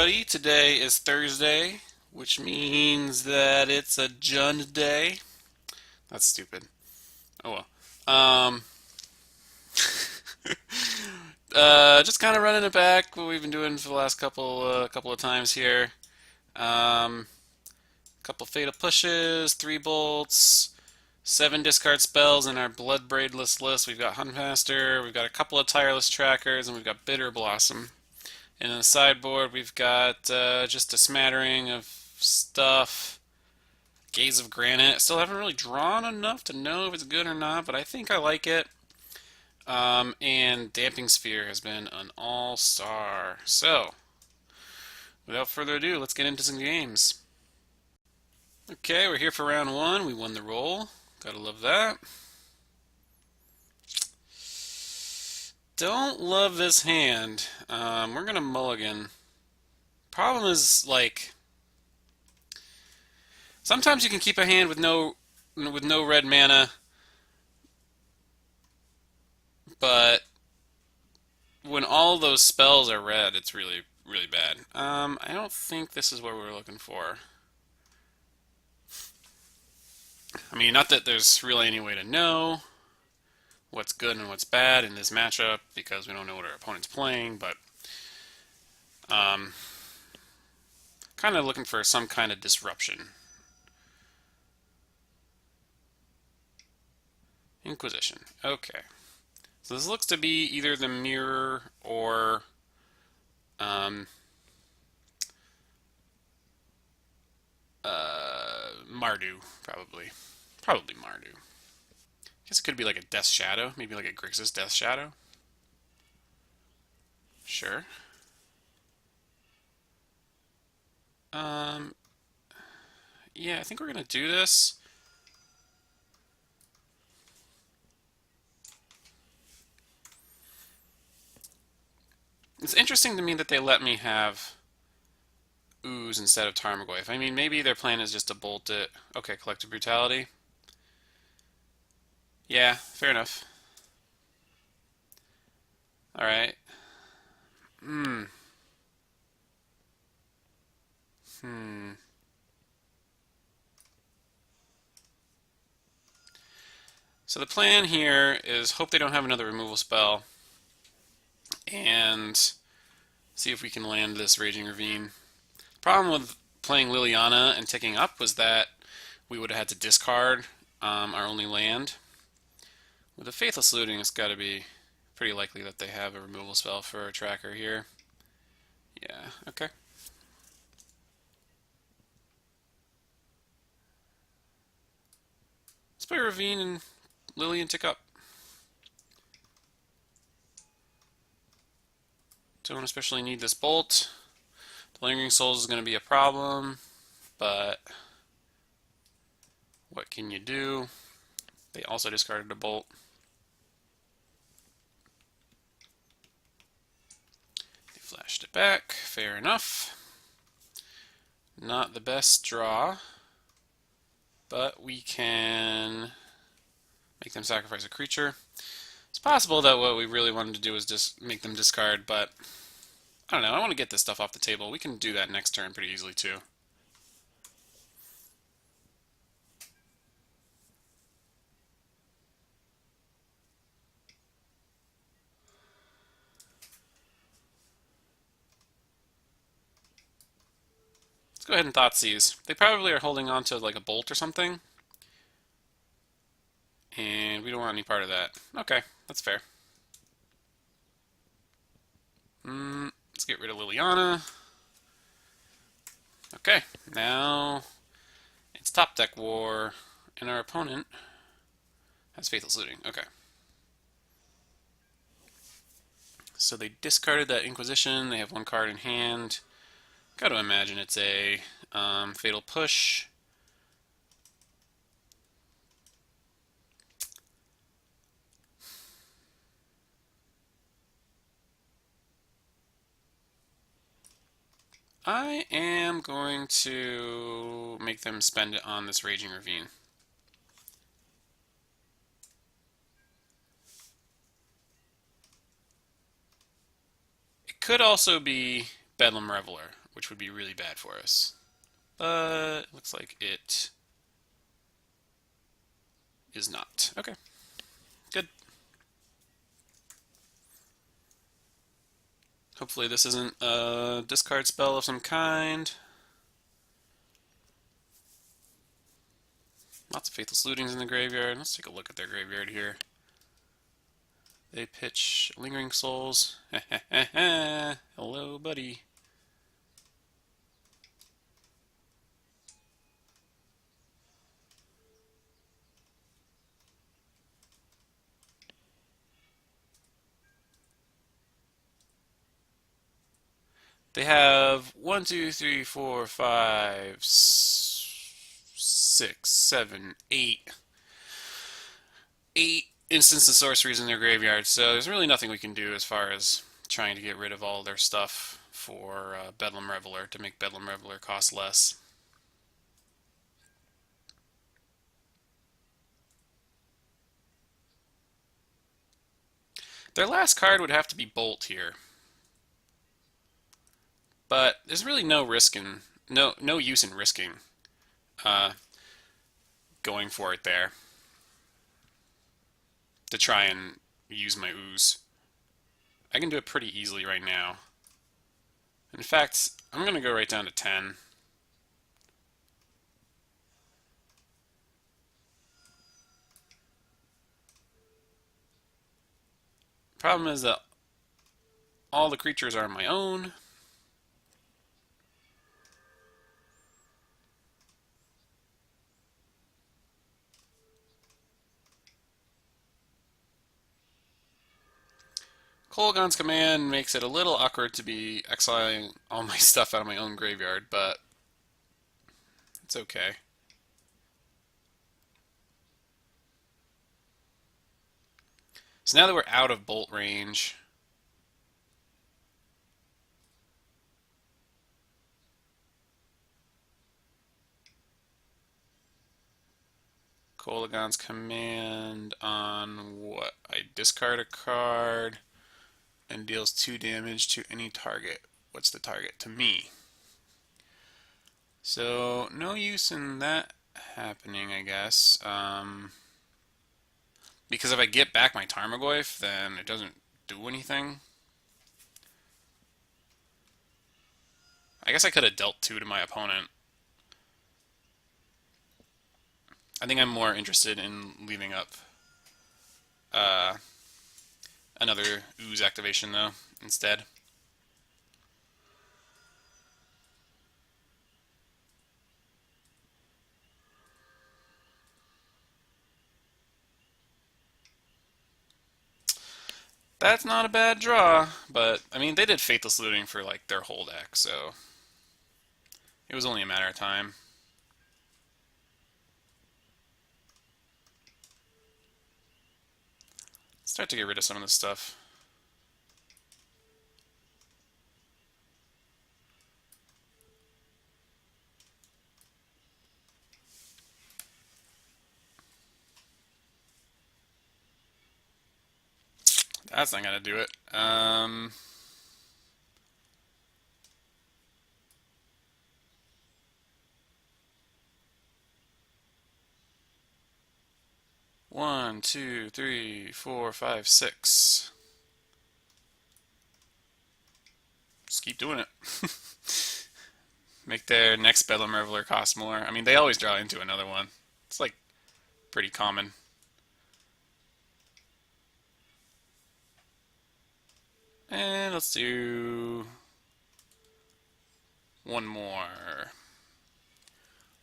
everybody. Today is Thursday, which means that it's a Jund day. That's stupid. Oh well. Just kind of running it back what we've been doing for the last couple of times here. Um, Couple fatal pushes, 3 bolts, 7 discard spells in our Bloodbraidless list. We've got Huntmaster, we've got a couple of tireless trackers, and we've got Bitter Blossom. And on the sideboard, we've got just a smattering of stuff. Gaze of Granite. Still haven't really drawn enough to know if it's good or not, but I think I like it. And Damping Sphere has been an all-star. So, without further ado, let's get into some games. Okay, we're here for round one. We won the roll. Gotta love that. Don't love this hand. We're gonna mulligan. Problem is, like, sometimes you can keep a hand with no red mana, but when all those spells are red, it's really really bad. I don't think this is what we're looking for. I mean, not that there's really any way to know what's good and what's bad in this matchup because we don't know what our opponent's playing, but kind of looking for some kind of disruption. Inquisition. Okay. So this looks to be either the mirror or Mardu, probably. Probably Mardu. I guess it could be like a Death Shadow, maybe like a Grixis Death Shadow. Sure. Um, yeah, I think we're gonna do this. It's interesting to me that they let me have Ooze instead of Tarmogoyf. I mean, maybe their plan is just to bolt it. Okay, Collective Brutality. Yeah, fair enough. Alright. Hmm. Hmm. So the plan here is hope they don't have another removal spell and see if we can land this Raging Ravine. The problem with playing Liliana and ticking up was that we would have had to discard our only land. With the Faithless Looting, it's got to be pretty likely that they have a removal spell for a tracker here. Yeah, okay. Let's play Ravine and Lily and tick up. Don't especially need this bolt. The Lingering Souls is going to be a problem, but what can you do? They also discarded a bolt. They flashed it back. Fair enough. Not the best draw, but we can make them sacrifice a creature. It's possible that what we really wanted to do is just make them discard, but I don't know. I want to get this stuff off the table. We can do that next turn pretty easily too. Let's go ahead and Thoughtseize. They probably are holding on to like a bolt or something, and we don't want any part of that. Okay, that's fair. Let's get rid of Liliana. Okay, now it's top deck war, and our opponent has Faithless Looting. Okay. So they discarded that Inquisition. They have one card in hand. Got to imagine it's a Fatal Push. I am going to make them spend it on this Raging Ravine. It could also be Bedlam Reveler, which would be really bad for us. But it looks like it is not. Okay, good. Hopefully this isn't a discard spell of some kind. Lots of Faithless Lootings in the graveyard. Let's take a look at their graveyard here. They pitch Lingering Souls. Hello, buddy. They have 1, 2, 3, 4, 5, 6, 7, 8 instants of sorceries in their graveyard, so there's really nothing we can do as far as trying to get rid of all their stuff for Bedlam Reveler to make Bedlam Reveler cost less. Their last card would have to be Bolt here, but there's really no use in risking uh, going for it there to try and use my ooze. I can do it pretty easily right now. In fact, I'm going to go right down to 10. Problem is that all the creatures are my own. Kolaghan's Command makes it a little awkward to be exiling all my stuff out of my own graveyard, but it's okay. So now that we're out of bolt range, Kolaghan's Command on what? I discard a card and deals 2 damage to any target. What's the target? To me. So no use in that happening, I guess. Because if I get back my Tarmogoyf, then it doesn't do anything. I guess I could have dealt 2 to my opponent. I think I'm more interested in leaving up another ooze activation though instead. That's not a bad draw, but I mean they did Faithless Looting for like their whole deck, so it was only a matter of time. Start to get rid of some of this stuff. That's not gonna do it. 1, 2, 3, 4, 5, 6. Just keep doing it. Make their next Bedlam Reveler cost more. I mean, they always draw into another one. It's like pretty common. And let's do one more.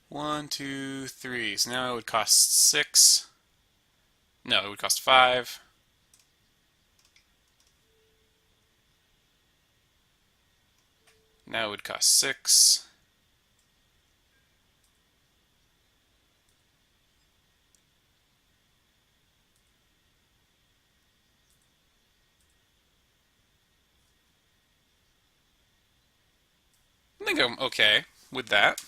1, 2, 3. So now it would cost 6. No, it would cost 5. Now it would cost 6. I think I'm okay with that.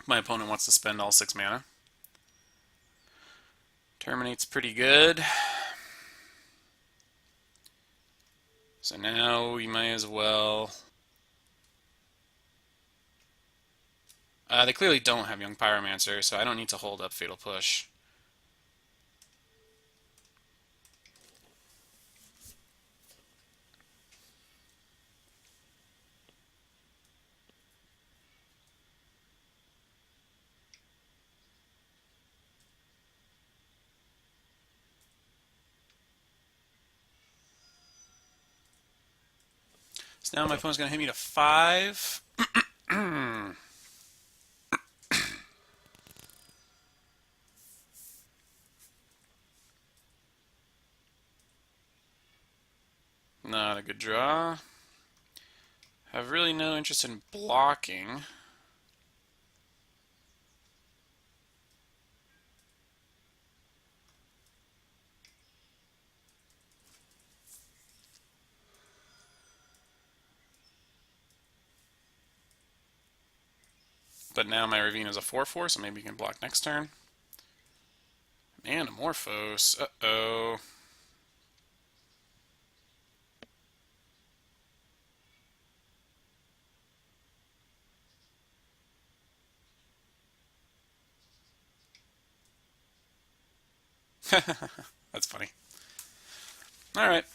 My opponent wants to spend all 6 mana. Terminate's pretty good. So now we might as well They clearly don't have Young Pyromancer, so I don't need to hold up Fatal Push. So now my opponent's going to hit me to 5. Not a good draw. Have really no interest in blocking. But now my Ravine is a 4/4, so maybe you can block next turn. Anamorphose. Uh-oh. That's funny. Alright.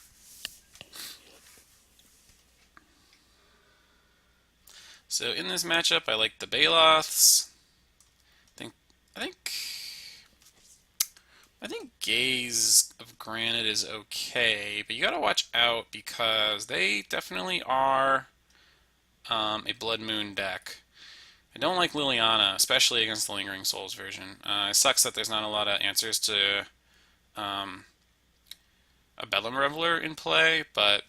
So in this matchup, I like the Baloths. I think I think Gaze of Granite is okay, but you gotta watch out because they definitely are a Blood Moon deck. I don't like Liliana, especially against the Lingering Souls version. It sucks that there's not a lot of answers to um, a Bedlam Reveler in play, but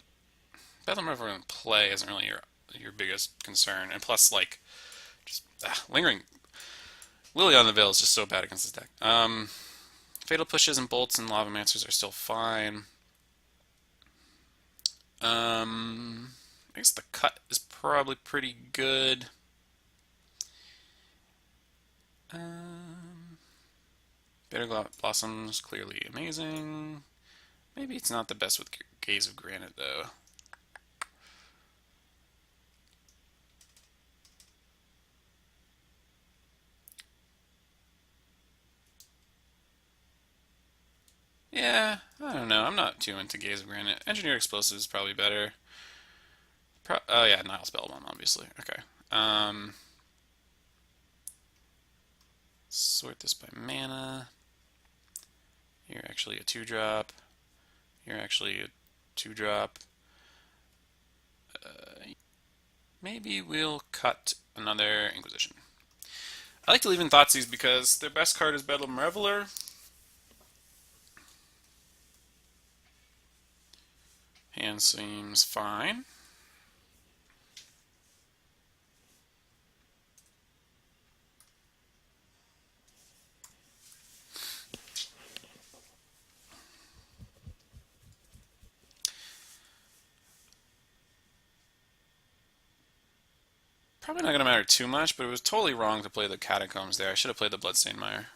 Bedlam Reveler in play isn't really your biggest concern. And plus, like, just Lingering Liliana Veil is just so bad against this deck. Fatal Pushes and Bolts and Lavamancers are still fine. I guess the cut is probably pretty good. Bitter Blossoms, clearly amazing. Maybe it's not the best with Gaze of Granite, though. Yeah, I don't know. I'm not too into Gaze of Granite. Engineered Explosives is probably better. Oh yeah, Nile Spellbomb, obviously. Okay. Sort this by mana. You're actually a 2-drop. You're actually a 2-drop. Maybe we'll cut another Inquisition. I like to leave in Thoughtseize because their best card is Bedlam Reveler. Hand seems fine. Probably not going to matter too much, but it was totally wrong to play the Catacombs there. I should have played the Bloodstained Mire.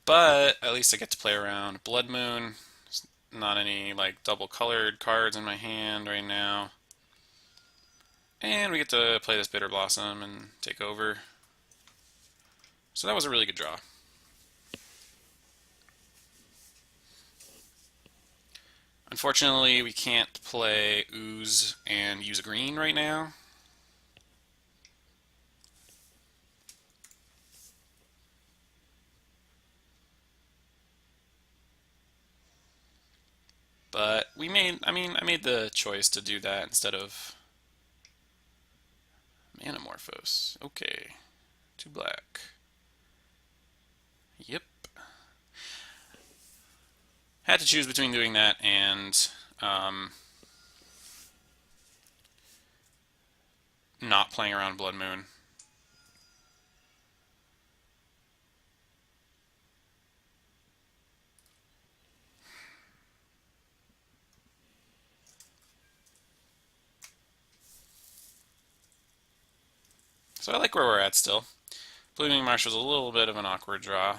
But at least I get to play around Blood Moon. There's not any like double colored cards in my hand right now. And we get to play this Bitter Blossom and take over. So that was a really good draw. Unfortunately, we can't play Ooze and use a green right now. But I made the choice to do that instead of Manamorphose. Okay. 2 black. Yep. Had to choose between doing that and not playing around Blood Moon. So I like where we're at still. Blooming Marsh was a little bit of an awkward draw.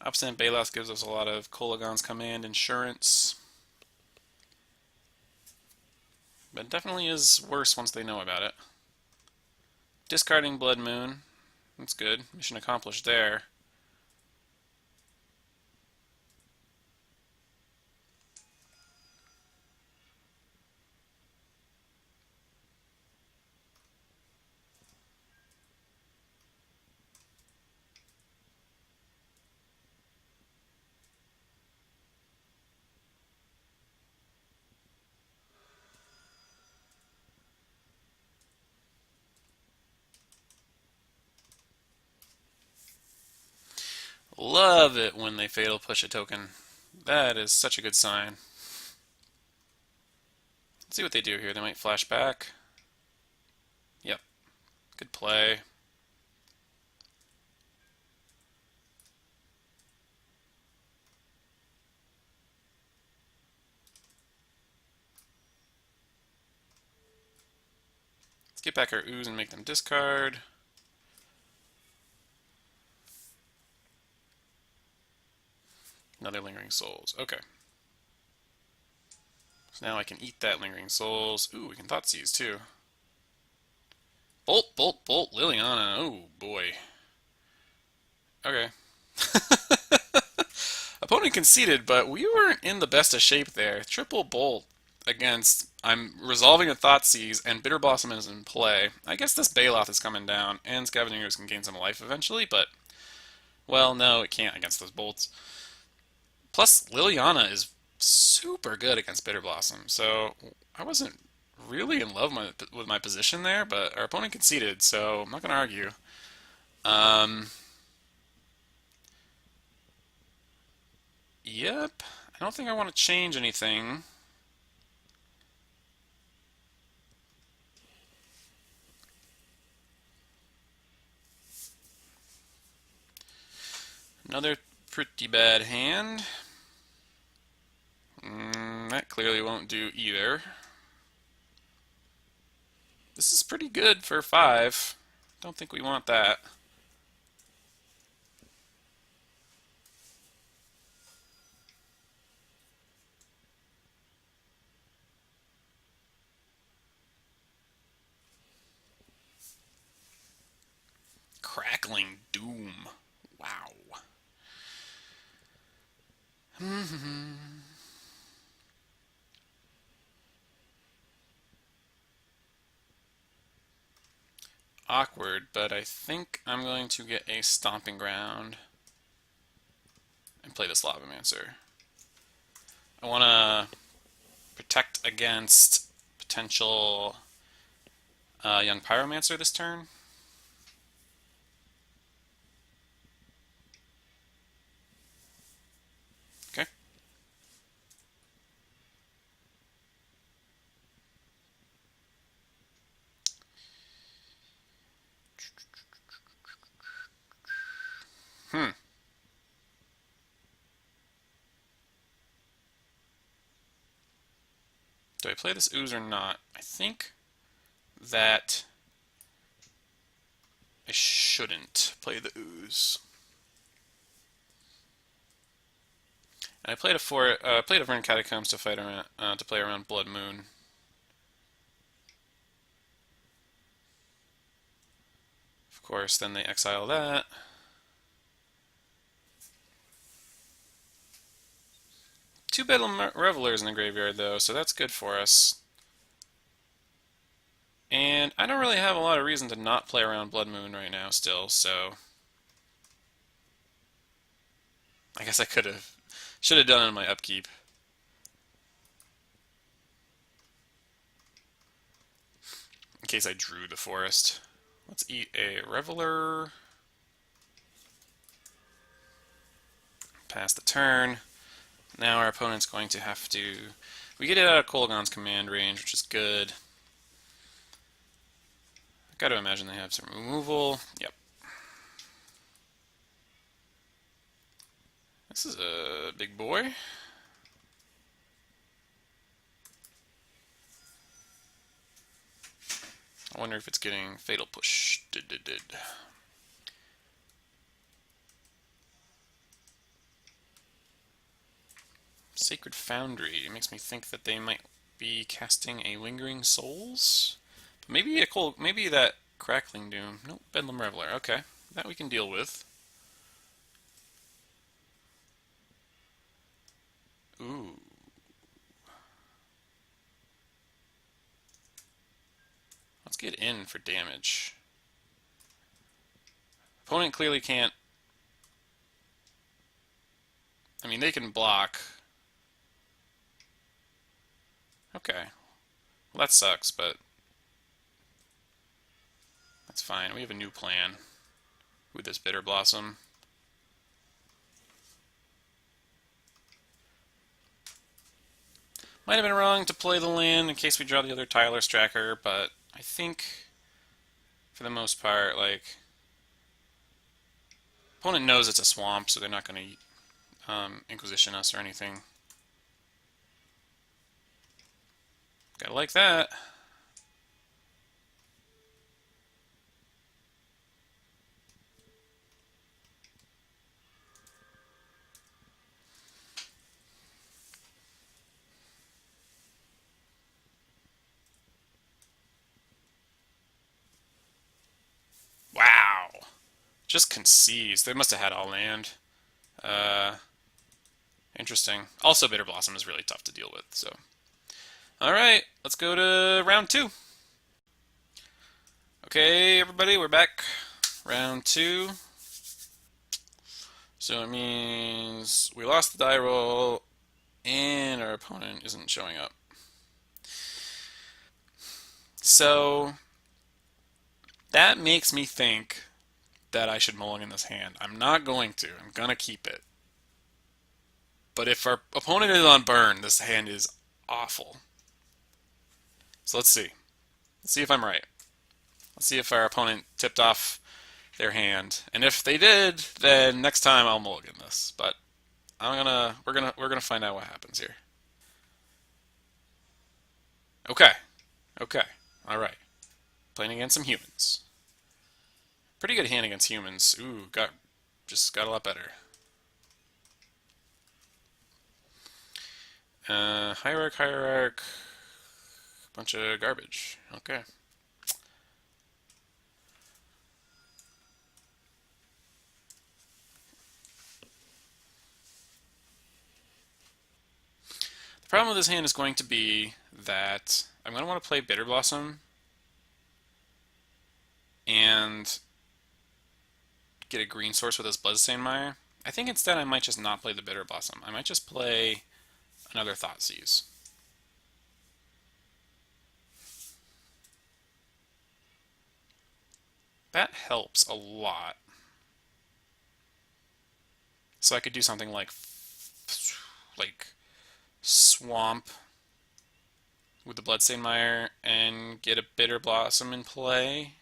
Obstinate Baloth gives us a lot of Kolagon's command insurance. But it definitely is worse once they know about it. Discarding Blood Moon. That's good. Mission accomplished there. Love it when they fatal push a token. That is such a good sign. Let's see what they do here. They might flash back. Yep. Good play. Let's get back our ooze and make them discard. Another Lingering Souls. Okay. So now I can eat that Lingering Souls. Ooh, we can Thoughtseize too. Bolt, Bolt, Bolt, Liliana. Oh boy. Okay. Opponent conceded, but we weren't in the best of shape there. Triple Bolt against... I'm resolving a Thoughtseize, and Bitter Blossom is in play. I guess this Baloth is coming down, and Scavengers can gain some life eventually, but... Well, no, it can't against those bolts. Plus, Liliana is super good against Bitter Blossom, so I wasn't really in love with my position there, but our opponent conceded, so I'm not going to argue. Yep, I don't think I want to change anything. Another pretty bad hand. That clearly won't do either. This is pretty good for 5. Don't think we want that. Crackling Doom. Wow. Awkward, but I think I'm going to get a Stomping Ground and play this Lavamancer. I want to protect against potential young Pyromancer this turn. Okay. Do I play this ooze or not? I think that I shouldn't play the ooze. And I played a Vern Catacombs to fight around to play around Blood Moon. Of course, then they exile that. Two Bedlam Revelers in the graveyard, though, so that's good for us. And I don't really have a lot of reason to not play around Blood Moon right now still, so... I guess I should have done it in my upkeep. In case I drew the forest. Let's eat a Reveler. Pass the turn. Now our opponent's going to have to... We get it out of Kolagon's command range, which is good. I've got to imagine they have some removal. Yep. This is a big boy. I wonder if it's getting Fatal Push. Did. Sacred Foundry. It makes me think that they might be casting a Lingering Souls. But maybe that Crackling Doom. Nope, Bedlam Reveler. Okay, that we can deal with. Ooh. Let's get in for damage. Opponent clearly can't. I mean, they can block. Okay. Well, that sucks, but that's fine. We have a new plan with this Bitter Blossom. Might have been wrong to play the land in case we draw the other Tyler Stracker, but I think for the most part, like, opponent knows it's a swamp, so they're not going to Inquisition us or anything. Gotta like that. Wow. Just concedes. They must have had all land. Interesting. Also, Bitter Blossom is really tough to deal with, so. Alright, let's go to round 2. Okay, everybody, we're back. Round 2. So it means we lost the die roll, and our opponent isn't showing up. So that makes me think that I should mulligan this hand. I'm not going to. I'm going to keep it. But if our opponent is on burn, this hand is awful. So let's see. Let's see if I'm right. Let's see if our opponent tipped off their hand. And if they did, then next time I'll mulligan this. But we're gonna find out what happens here. Okay. Okay. Alright. Playing against some humans. Pretty good hand against humans. Ooh, just got a lot better. Hierarch. Bunch of garbage. Okay. The problem with this hand is going to be that I'm going to want to play Bitter Blossom and get a green source with this Bloodstained Mire. I think instead I might just not play the Bitter Blossom. I might just play another Thoughtseize. That helps a lot. So I could do something like Swamp with the Bloodstained Mire and get a Bitter Blossom in play.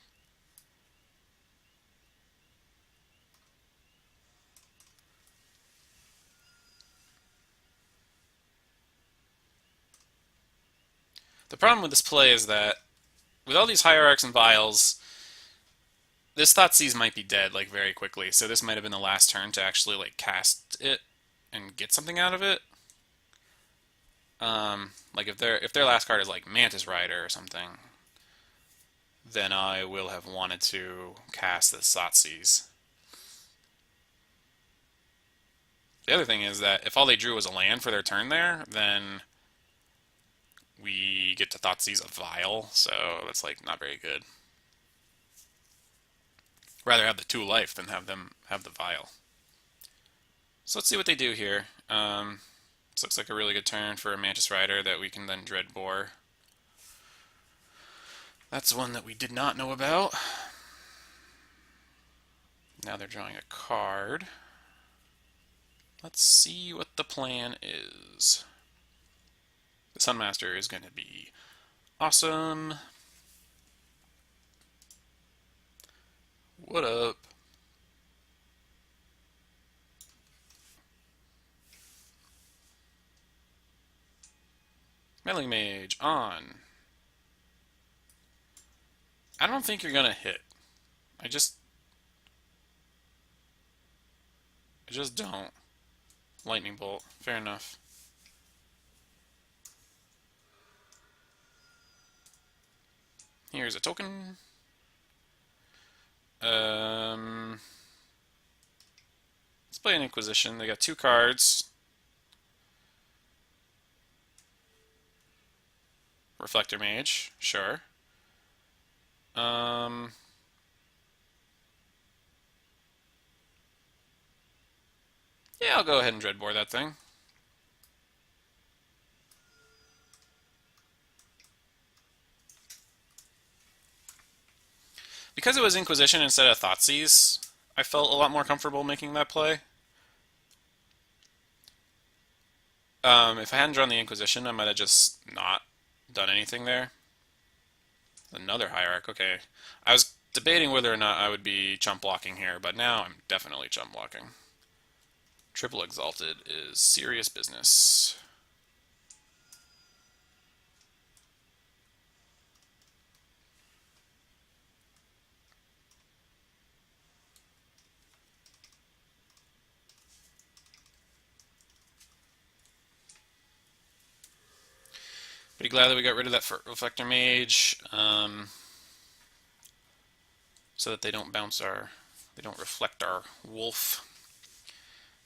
The problem with this play is that with all these Hierarchs and Vials, this Thoughtseize might be dead like very quickly, so this might have been the last turn to actually like cast it and get something out of it. Like if their last card is like Mantis Rider or something, then I will have wanted to cast this Thoughtseize. The other thing is that if all they drew was a land for their turn there, then we get to Thoughtseize a Vial, so that's like not very good. Rather have the 2 life than have them have the Vial. So let's see what they do here. This looks like a really good turn for a Mantis Rider that we can then Dreadbore. That's one that we did not know about. Now they're drawing a card. Let's see what the plan is. The Sunmaster is going to be awesome. What up? Meddling Mage on. I don't think you're gonna hit. I just don't. Lightning Bolt. Fair enough. Here's a token. Let's play an Inquisition. They got 2 cards. Reflector Mage, sure. Um, yeah, I'll go ahead and Dreadbore that thing. Because it was Inquisition instead of Thoughtseize, I felt a lot more comfortable making that play. If I hadn't drawn the Inquisition, I might have just not done anything there. Another Hierarch, okay. I was debating whether or not I would be chump blocking here, but now I'm definitely chump blocking. Triple Exalted is serious business. Pretty glad that we got rid of that Reflector Mage, so that they don't they don't reflect our wolf.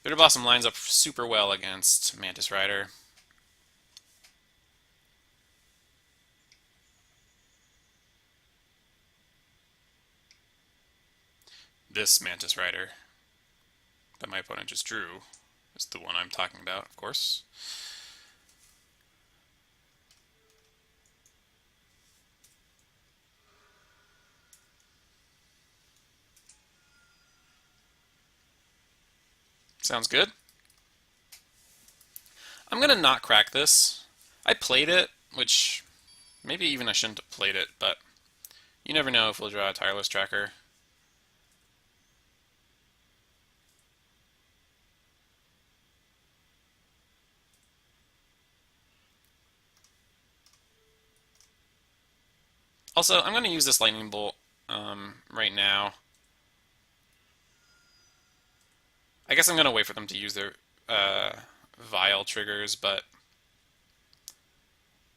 Bitter Blossom lines up super well against Mantis Rider. This Mantis Rider that my opponent just drew is the one I'm talking about, of course. Sounds good. I'm gonna not crack this. I played it, which maybe even I shouldn't have played it, but you never know if we'll draw a Tireless Tracker. Also, I'm going to use this Lightning Bolt right now. I guess I'm going to wait for them to use their Vile triggers, but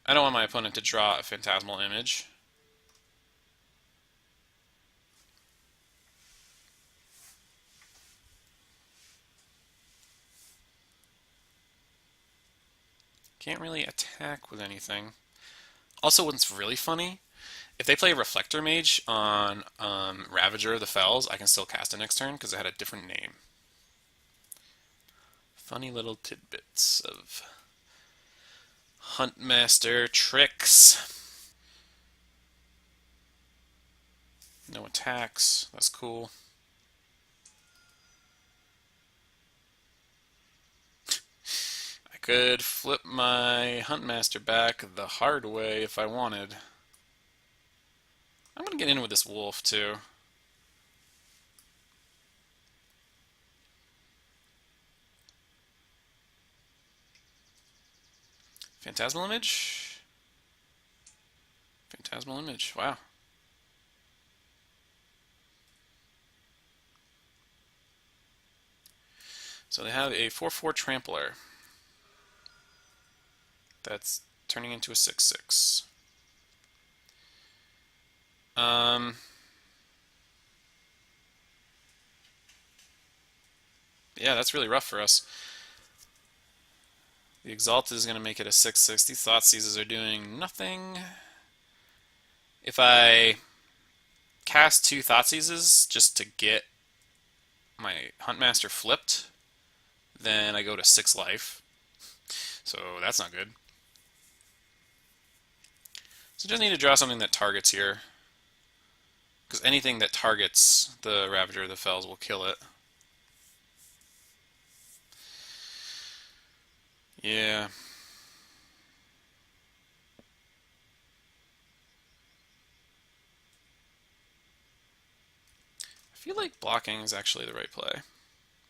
I don't want my opponent to draw a Phantasmal Image. Can't really attack with anything. Also, what's really funny, if they play Reflector Mage on Ravager of the Fells, I can still cast it next turn because it had a different name. Funny little tidbits of Huntmaster tricks. No attacks, that's cool. I could flip my Huntmaster back the hard way if I wanted. I'm gonna get in with this wolf too. Phantasmal Image? Phantasmal Image, wow. So they have a 4/4 Trampler that's turning into a 6/6. Yeah, that's really rough for us. The Exalted is going to make it a 6/6. These Thoughtseizes are doing nothing. If I cast 2 Thoughtseizes just to get my Huntmaster flipped, then I go to 6 life. So that's not good. So just need to draw something that targets here. Because anything that targets the Ravager of the Fells will kill it. Yeah. I feel like blocking is actually the right play.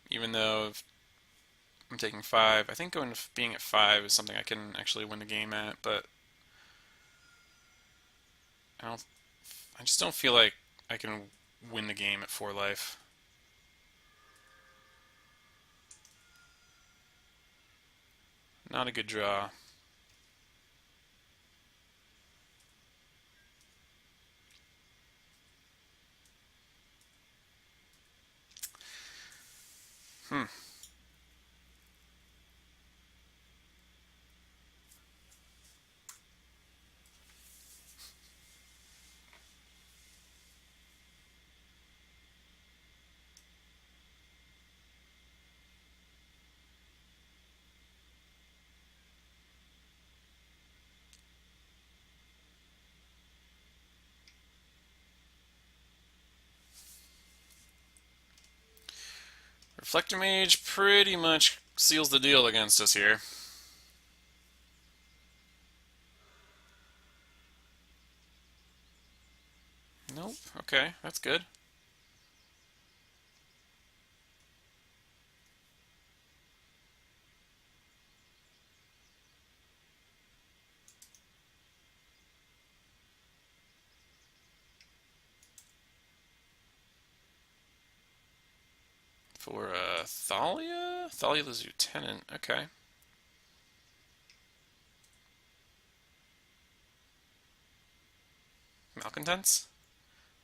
Even though if I'm taking 5, I think being at 5 is something I can actually win the game at, but I just don't feel like I can win the game at 4 life. Not a good draw. Hmm. Reflector Mage pretty much seals the deal against us here. Nope. Okay, that's good. For Thalia? Thalia's lieutenant. Okay. Malcontents?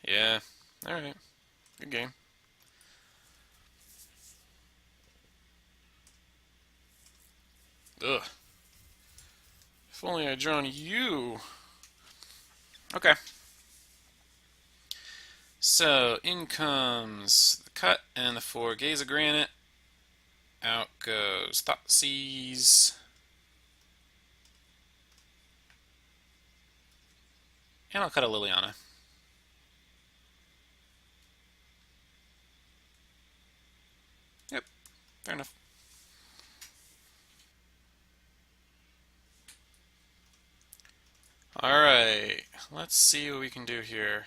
Yeah. Alright. Good game. Ugh. If only I'd drawn you. Okay. So, in comes the cut and the 4 Gaze of Granite. Out goes Thoughtseize. And I'll cut a Liliana. Yep, fair enough. Alright, let's see what we can do here.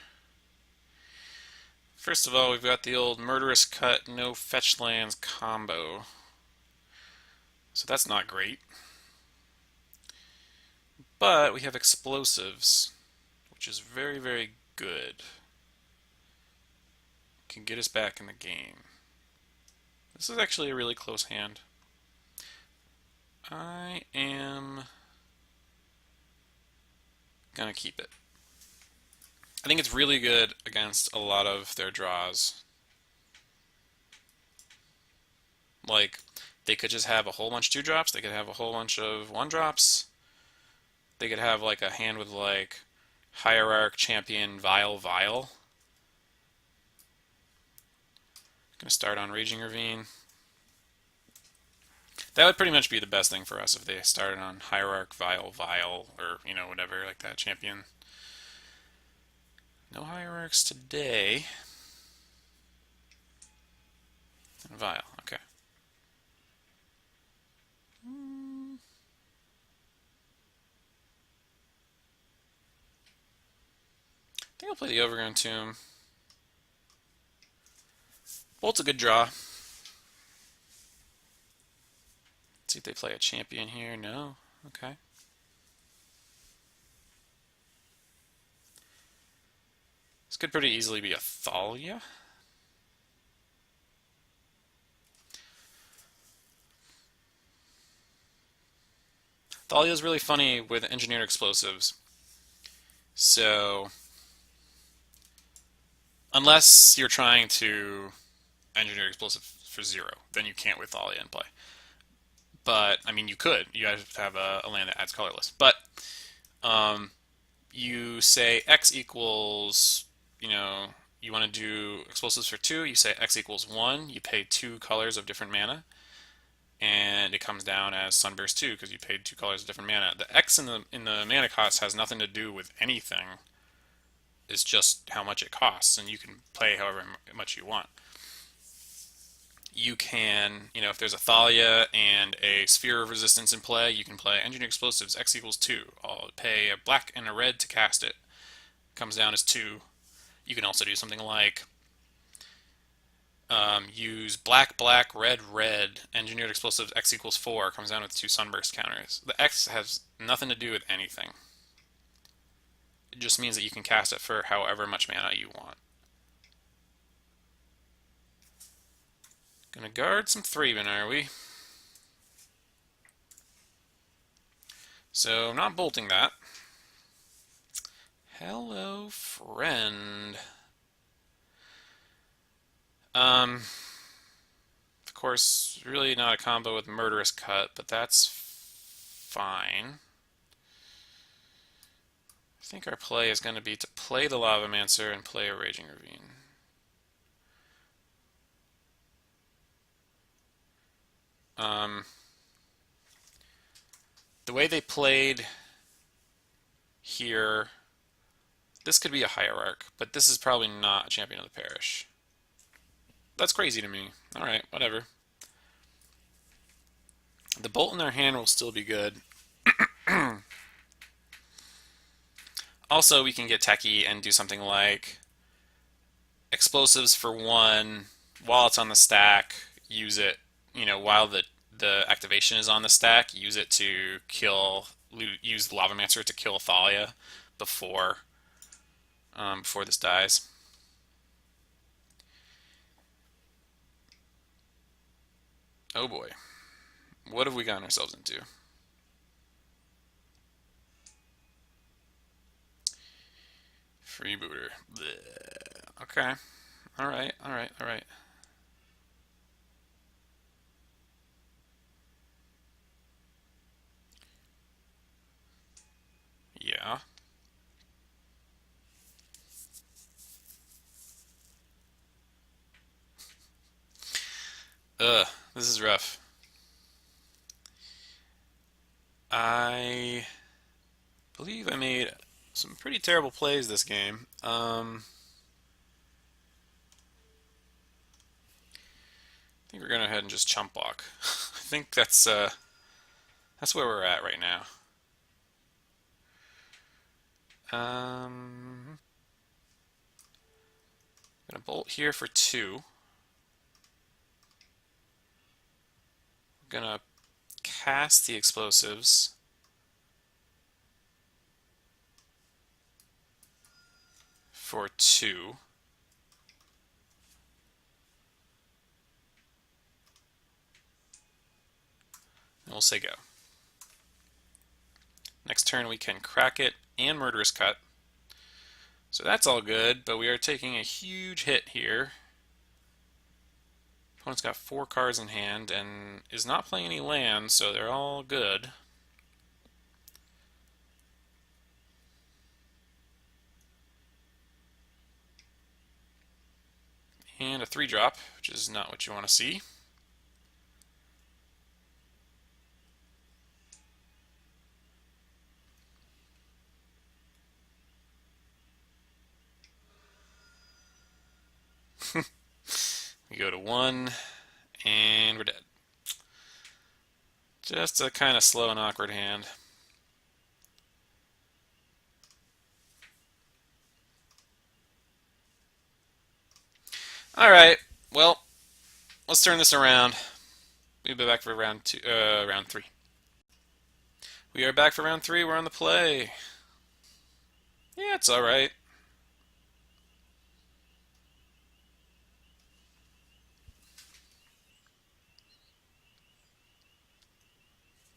First of all, we've got the old Murderous Cut, no fetch lands combo. So that's not great. But we have explosives, which is very, very good. Can get us back in the game. This is actually a really close hand. I am gonna keep it. I think it's really good against a lot of their draws. Like, they could just have a whole bunch of 2-drops, they could have a whole bunch of 1-drops, they could have like a hand with like Hierarch, Champion, Vile. Gonna start on Raging Ravine. That would pretty much be the best thing for us if they started on Hierarch, Vile, or, you know, whatever, like that champion. No Hierarchs today. And Vile, okay. I think I'll play the Overgrown Tomb. Bolt's a good draw. Let's see if they play a champion here. No. Okay. This could pretty easily be a Thalia. Thalia is really funny with engineered explosives. So, unless you're trying to engineer explosive for 0, then you can't with Thalia in play. But, I mean, you could. You have to have a land that adds colorless. But, you say X equals, you know, you want to do explosives for 2, you say X equals 1, you pay 2 colors of different mana, and it comes down as Sunburst 2 because you paid 2 colors of different mana. The X in the mana cost has nothing to do with anything. It's just how much it costs, and you can play however much you want. You can, you know, if there's a Thalia and a Sphere of Resistance in play, you can play Engineered Explosives X equals 2. I'll pay a black and a red to cast it. Comes down as 2. You can also do something like use black, red, engineered explosives X equals 4, comes down with 2 sunburst counters. The X has nothing to do with anything. It just means that you can cast it for however much mana you want. Gonna guard some Thraben, are we? So, not bolting that. Hello, friend. Of course, really not a combo with Murderous Cut, but that's fine. I think our play is going to be to play the Lavamancer and play a Raging Ravine. The way they played here, this could be a Hierarch, but this is probably not a Champion of the Parish. That's crazy to me. Alright, whatever. The Bolt in their hand will still be good. Also, we can get techie and do something like explosives for 1 while it's on the stack, use it, while the activation is on the stack, use it to use the Lavamancer to kill Thalia before this dies. Oh boy. What have we gotten ourselves into? Freebooter. Blech. Okay. Alright, alright, alright. Yeah. Ugh, this is rough. I believe I made some pretty terrible plays this game. I think we're gonna go ahead and just chump block. I think that's where we're at right now. Gonna bolt here for 2. Gonna cast the explosives. For 2. And we'll say go. Next turn we can crack it and Murderous Cut. So that's all good, but we are taking a huge hit here. Opponent's got 4 cards in hand and is not playing any lands, so they're all good. And a 3-drop, which is not what you want to see. We go to 1, and we're dead. Just a kind of slow and awkward hand. Alright, well, let's turn this around. We'll be back for round 3. We are back for round 3, we're on the play. Yeah, it's alright.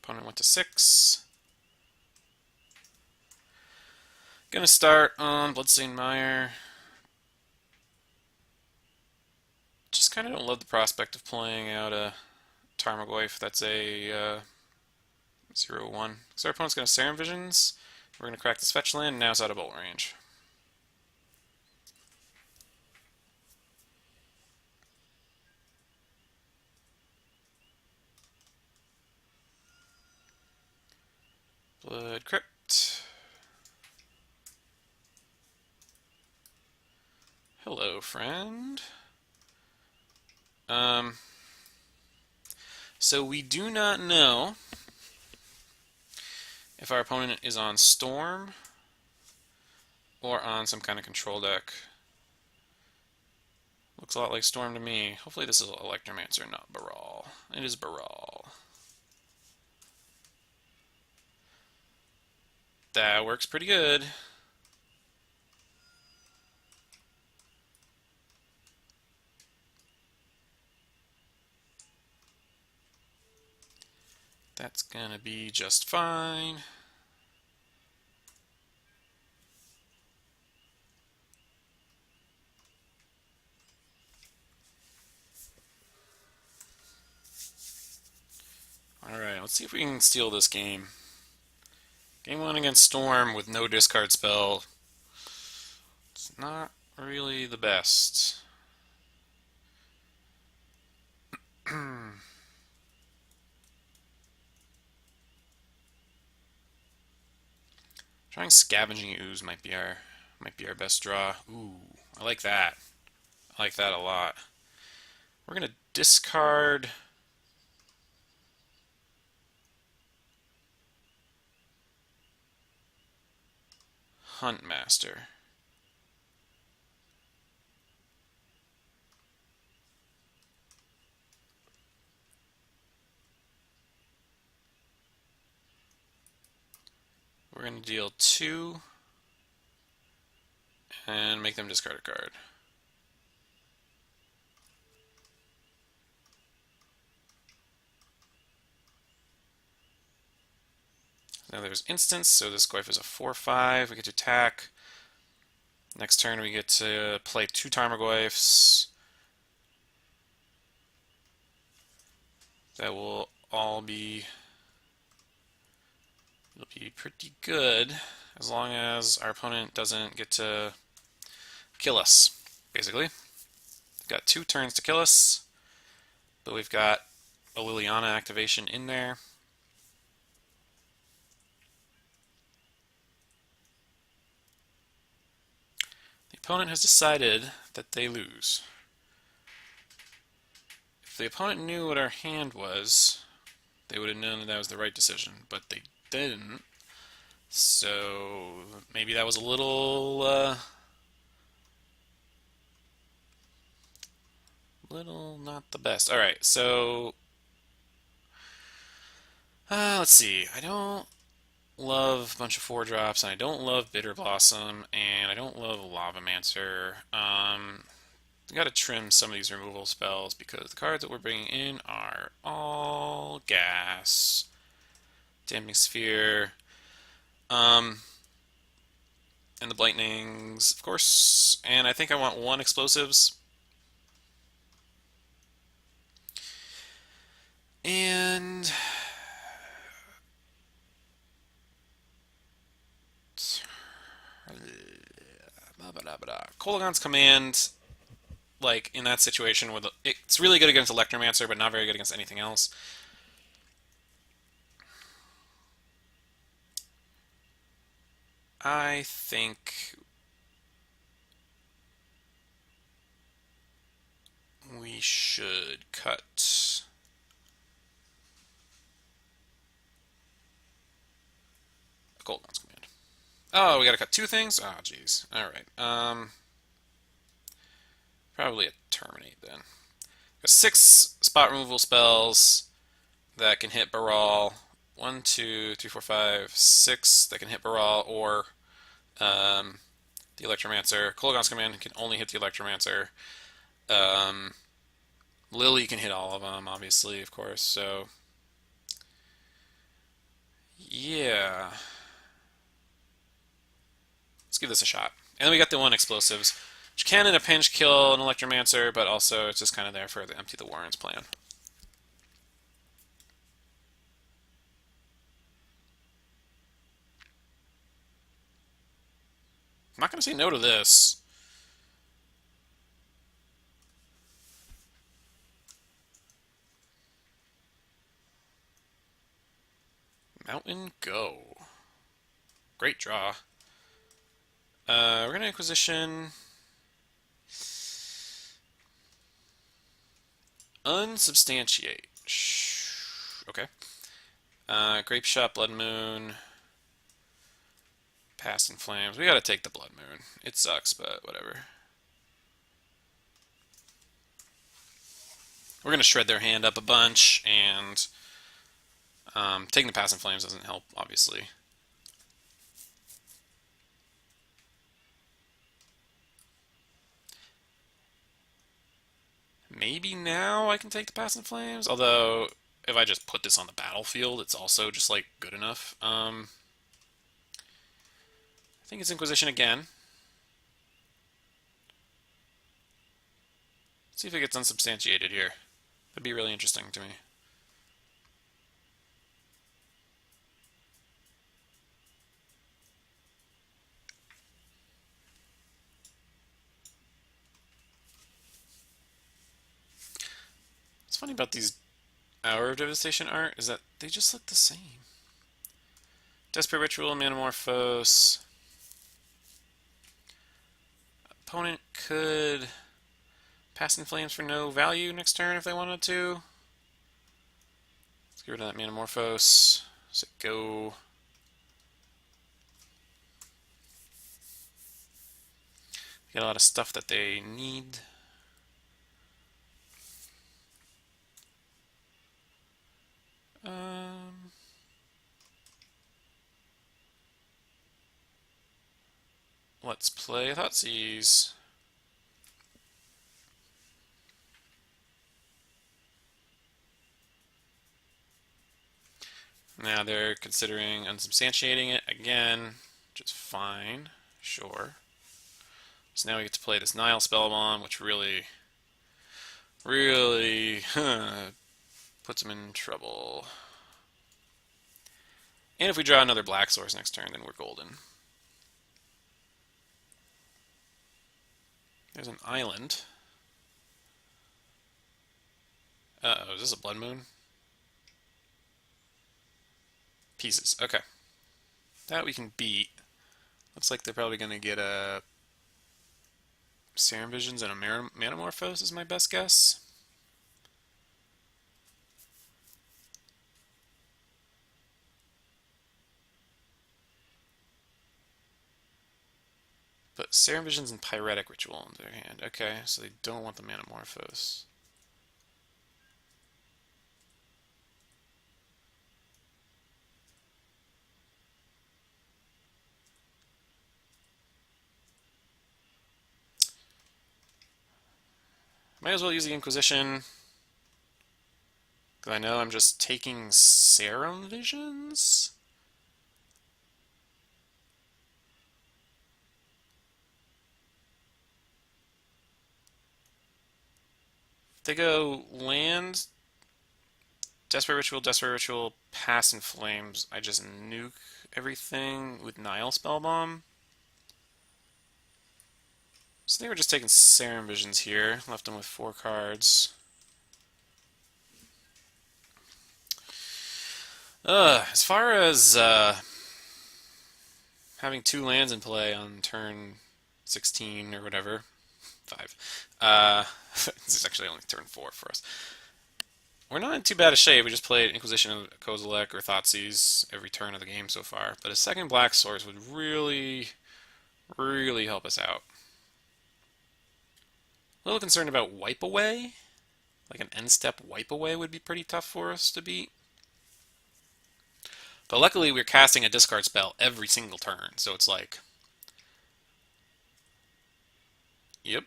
Opponent went to 6. Gonna start on Bloodstained Mire. Just kind of don't love the prospect of playing out a Tarmogoyf that's a 0-1. So our opponent's gonna Serum Visions. We're gonna crack this fetch land, and now it's out of bolt range. Blood Crypt. Hello, friend. So we do not know if our opponent is on Storm or on some kind of control deck. Looks a lot like Storm to me. Hopefully this is Electromancer, not Baral. It is Baral. That works pretty good. That's gonna be just fine. let's see if we can steal this game. Game 1 against Storm with no discard spell. It's not really the best. Trying Scavenging Ooze might be our best draw. Ooh, I like that. I like that a lot. We're gonna discard Huntmaster. We're gonna deal 2 and make them discard a card. Now there's instance, so this Griff is a 4/5. We get to attack. Next turn we get to play 2 Tarmogoyfs. That will all be... it'll be pretty good as long as our opponent doesn't get to kill us, basically. We've got 2 turns to kill us, but we've got a Liliana activation in there. The opponent has decided that they lose. If the opponent knew what our hand was, they would have known that that was the right decision, but they didn't. So maybe that was a little not the best. All right, so let's see. I don't love a bunch of 4-drops, and I don't love Bitter Blossom, and I don't love Lavamancer. I gotta trim some of these removal spells because the cards that we're bringing in are all gas. Damping Sphere, and the Blightnings, of course. And I think I want 1 explosives. And Kolaghan's Command, like in that situation, with it's really good against Electromancer, but not very good against anything else. I think we should cut Kolaghan's Command. Oh, we gotta cut 2 things? Oh, jeez. Alright. Probably a Terminate then. Got 6 spot removal spells that can hit Baral. 1, 2, 3, 4, 5, 6 that can hit Baral or the Electromancer. Kolaghan's Command can only hit the Electromancer. Lily can hit all of them, obviously, of course. So, yeah. Let's give this a shot. And then we got the 1 explosives, which can in a pinch kill an Electromancer, but also it's just kind of there for the Empty the Warrens plan. I'm not going to say no to this. Mtgo. Great draw. We're going to Inquisition. Unsubstantiate. Okay. Grape Shot, Blood Moon. Past in Flames. We gotta take the Blood Moon. It sucks, but whatever. We're gonna shred their hand up a bunch, and taking the Past in Flames doesn't help, obviously. Maybe now I can take the Past in Flames, although if I just put this on the battlefield, it's also just like good enough. I think it's Inquisition again. See if it gets unsubstantiated here. That'd be really interesting to me. about these Hour of Devastation art is that they just look the same. Desperate Ritual, Manamorphose. Opponent could pass in Flames for no value next turn if they wanted to. Let's get rid of that Manamorphose. Does it go? Get a lot of stuff that they need. Let's play Thoughtseize. Now they're considering unsubstantiating it again, which is fine. Sure. So now we get to play this Nile Spellbomb, which really puts them in trouble. And if we draw another black source next turn, then we're golden. There's an island. Uh-oh, is this a Blood Moon? Pieces, okay. That we can beat. Looks like they're probably going to get a Serum Visions and a Manamorphose is my best guess. But Serum Visions and Pyretic Ritual in their hand. Okay, so they don't want the Manamorphose. Might as well use the Inquisition. Because I know I'm just taking Serum Visions? They go land, Desperate Ritual, Pass in Flames. I just nuke everything with Nile Spellbomb. So they were just taking Serum Visions here. Left them with 4 cards. As far as having 2 lands in play on turn 16 or whatever, 5. This is actually only turn 4 for us. We're not in too bad a shape. We just played Inquisition of Kozilek or Thoughtseize every turn of the game so far. But a second black source would really help us out. A little concerned about Wipe Away. Like an end step Wipe Away would be pretty tough for us to beat. But luckily we're casting a discard spell every single turn. So it's like... Yep.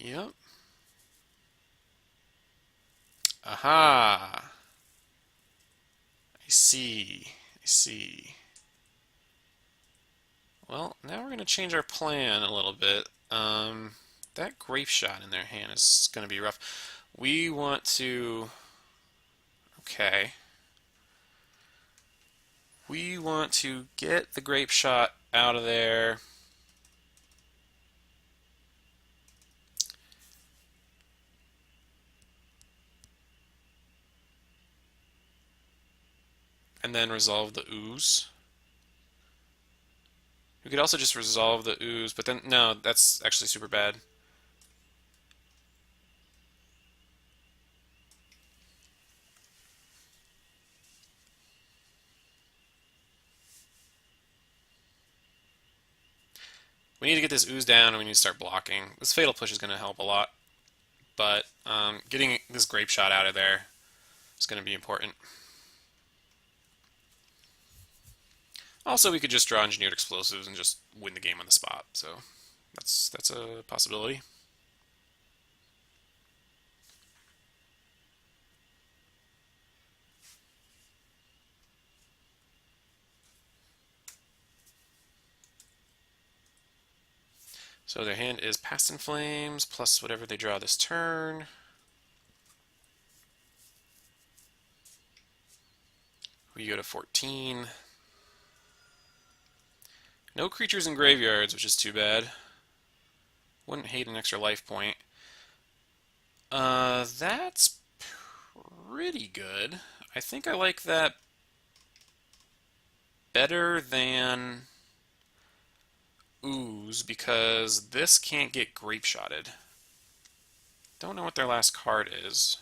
Yep. Aha. I see. I see. Well, now we're going to change our plan a little bit. That Grape Shot in their hand is going to be rough. We want to... Okay. We want to get the Grape Shot out of there. And then resolve the Ooze. We could also just resolve the Ooze, but then, no, that's actually super bad. We need to get this Ooze down and we need to start blocking. This Fatal Push is going to help a lot, but getting this Grape Shot out of there is going to be important. Also, we could just draw Engineered Explosives and just win the game on the spot, so that's a possibility. So their hand is Past in Flames, plus whatever they draw this turn. We go to 14. No creatures in graveyards, which is too bad. Wouldn't hate an extra life point. That's pretty good. I think I like that better than Ooze because this can't get grape shotted. Don't know what their last card is.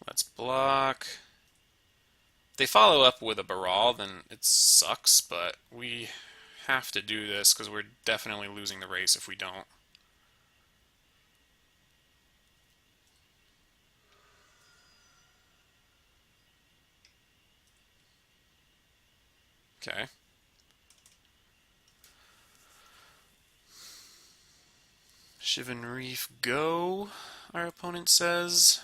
Let's block. If they follow up with a Baral, then it sucks, but we have to do this because we're definitely losing the race if we don't. Okay. Shivan Reef go, our opponent says.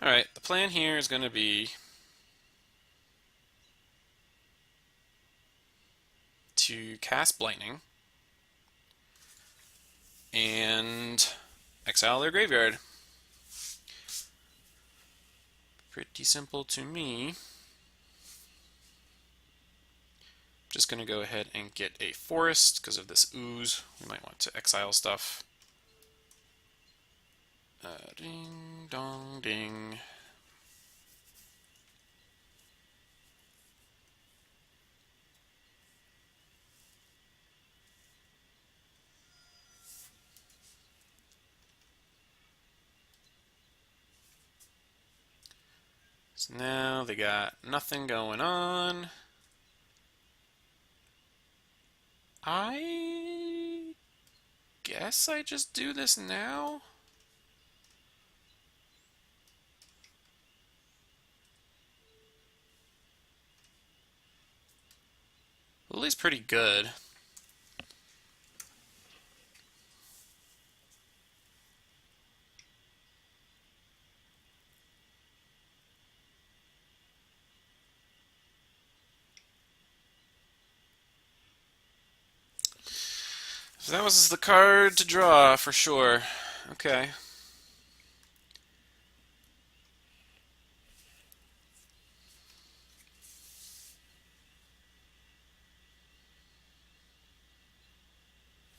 Alright, the plan here is going to be to cast Lightning and exile their graveyard. Pretty simple to me. Just going to go ahead and get a forest because of this ooze. We might want to exile stuff. Ding dong ding. So now they got nothing going on. I guess I just do this now. Lily's pretty good. So that was the card to draw for sure. Okay.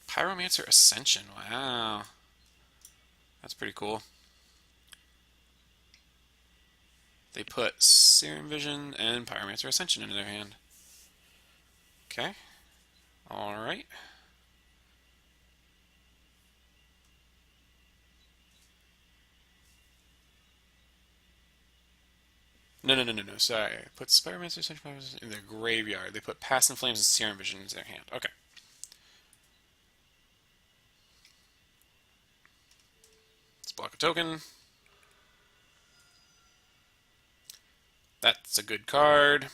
Pyromancer Ascension. Wow. That's pretty cool. They put Serum Vision and Pyromancer Ascension into their hand. Okay. Alright. No. Sorry. Put Pyromancer Ascension in their graveyard. They put Past in Flames and Serum Vision into their hand. Okay. Let's block a token. That's a good card. I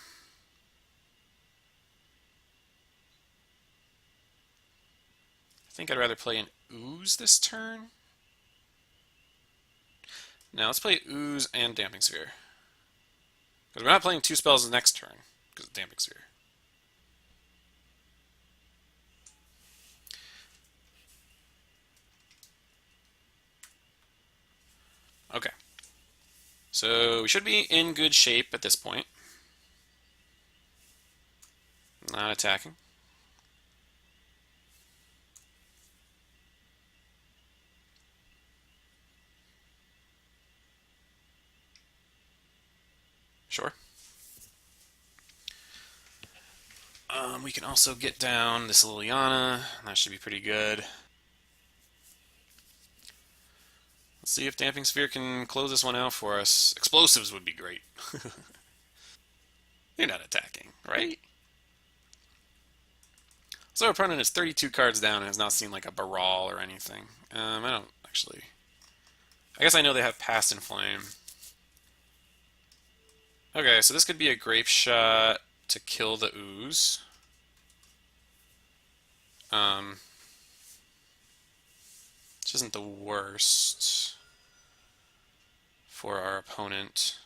think I'd rather play an Ooze this turn. Now let's play Ooze and Damping Sphere. Because we're not playing two spells the next turn because of Damping Sphere. Okay. So we should be in good shape at this point. Not attacking. Sure. We can also get down this Liliana. That should be pretty good. Let's see if Damping Sphere can close this one out for us. Explosives would be great. You're not attacking, right? So our opponent is 32 cards down and has not seen like a Baral or anything. I don't actually... I guess I know they have Past in Flame. Okay, so this could be a Grape Shot to kill the Ooze. um, which isn't the worst for our opponent.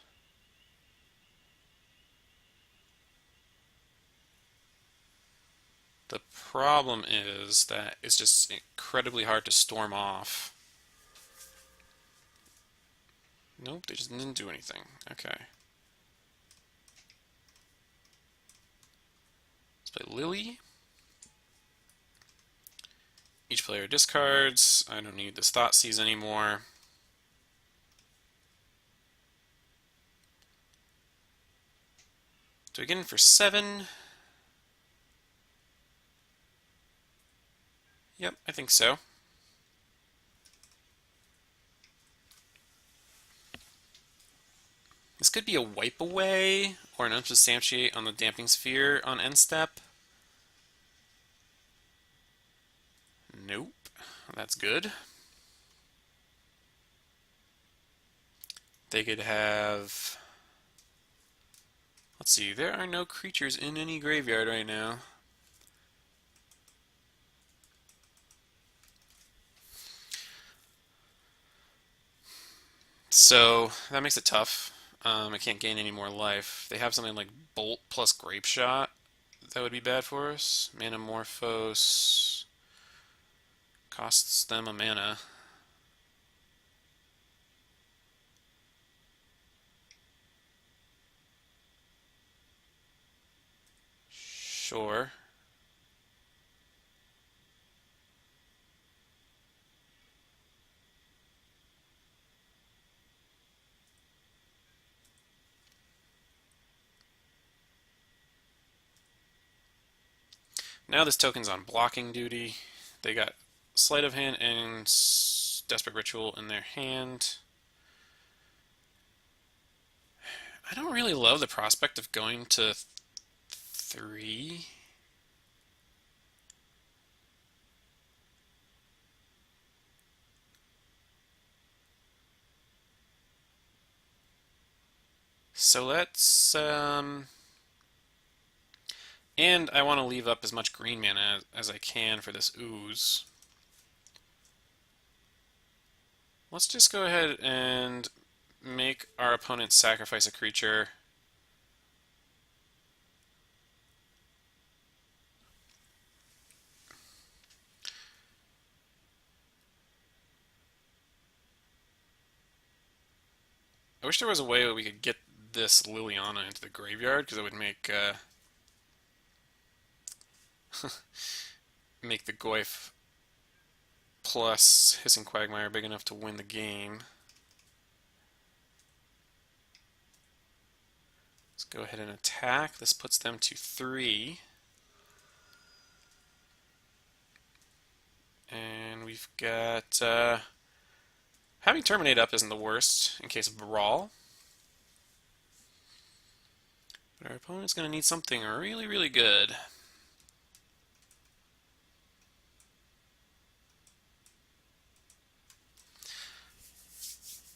The problem is that it's just incredibly hard to storm off. Nope, they just didn't do anything. Okay. Let's play Lily. Each player discards. I don't need this Thoughtseize anymore. Do I get in for 7? Yep, I think so. This could be a wipe away or an unsubstantiate on the damping sphere on end step. Nope. That's good. They could have... Let's see, there are no creatures in any graveyard right now. So that makes it tough. I can't gain any more life. They have something like Bolt plus Grape Shot. That would be bad for us. Manamorphose costs them a mana. Sure. Now this token's on blocking duty. They got Sleight of Hand and Desperate Ritual in their hand. I don't really love the prospect of going to 3. So let's and I want to leave up as much green mana as I can for this ooze. Let's just go ahead and make our opponent sacrifice a creature. I wish there was a way that we could get this Liliana into the graveyard, because it would make make the Goyf plus Hissing Quagmire big enough to win the game. Let's go ahead and attack. This puts them to 3. And we've got... having Terminate up isn't the worst in case of Brawl. But our opponent's going to need something really, really good.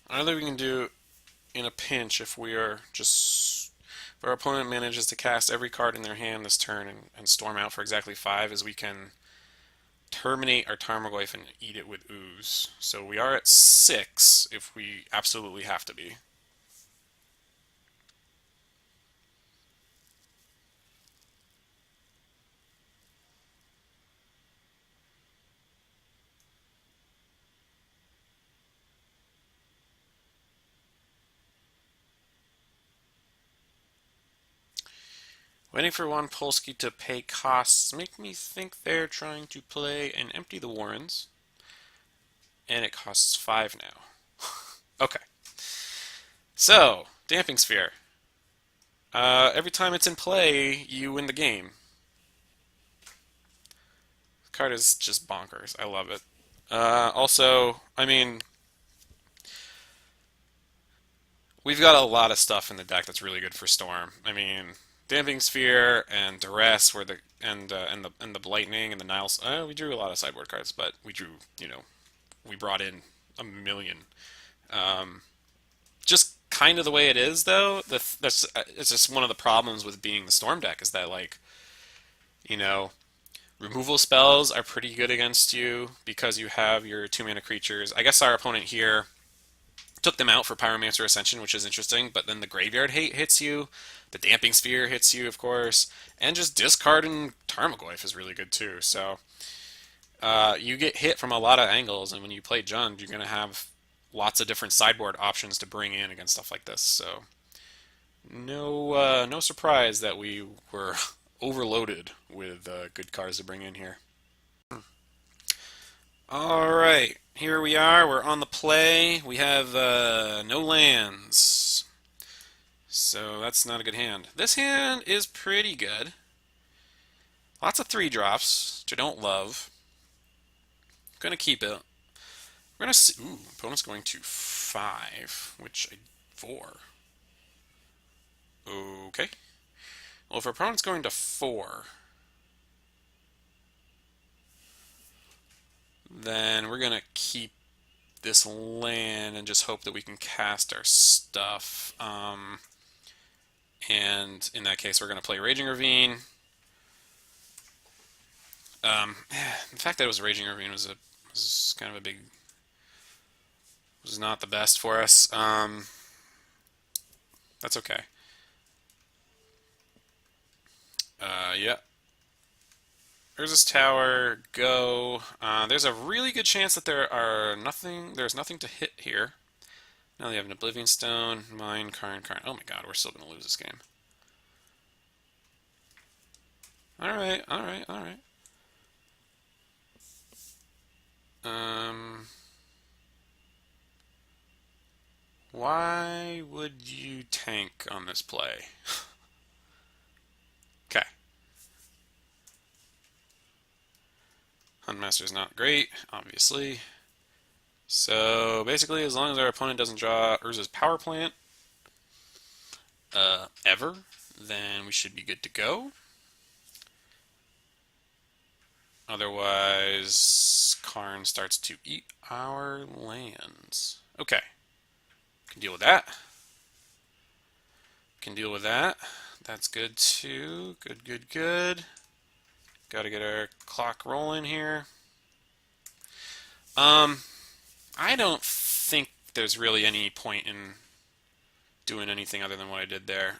Another we can do in a pinch if we are just... If our opponent manages to cast every card in their hand this turn and storm out for exactly 5, is we can terminate our Tarmogoyf and eat it with ooze. So we are at 6 if we absolutely have to be. Waiting for one Polsky to pay costs make me think they're trying to play and empty the Warrens. And it costs 5 now. Okay. So, Damping Sphere. Every time it's in play, you win the game. The card is just bonkers. I love it. Also, I mean, we've got a lot of stuff in the deck that's really good for Storm. I mean, Damping Sphere and Duress were the and the Lightning and the Niles. We drew a lot of sideboard cards, but we drew, we brought in a million. Just kind of the way it is, though. That's it's just one of the problems with being the Storm deck is that, like, you know, Removal spells are pretty good against you because you have your 2 mana creatures. I guess our opponent here took them out for Pyromancer Ascension, which is interesting, but then the Graveyard Hate hits you, the Damping Sphere hits you, of course, and just discarding Tarmogoyf is really good too. So you get hit from a lot of angles, and when you play Jund, you're going to have lots of different sideboard options to bring in against stuff like this. So no surprise that we were overloaded with good cards to bring in here. All right, here we are. We're on the play. We have no lands, so that's not a good hand. This hand is pretty good. Lots of 3 drops, which I don't love. I'm gonna keep it. We're gonna see. Ooh, opponent's going to 5, which 4. Okay. Well, if our opponent's going to 4, then we're gonna keep this land and just hope that we can cast our stuff. And in that case, we're gonna play Raging Ravine. The fact that it was Raging Ravine was kind of a big, was not the best for us. That's okay. Yeah. There's this tower. Go. There's a really good chance that there's nothing to hit here. Now they have an Oblivion Stone, Mine, Karn. Oh my god, we're still gonna lose this game. Alright. Why would you tank on this play? Okay. Huntmaster's not great, obviously. So basically, as long as our opponent doesn't draw Urza's Power Plant ever, then we should be good to go. Otherwise, Karn starts to eat our lands. Okay. Can deal with that. Can deal with that. That's good too. Good. Gotta get our clock rolling here. I don't think there's really any point in doing anything other than what I did there.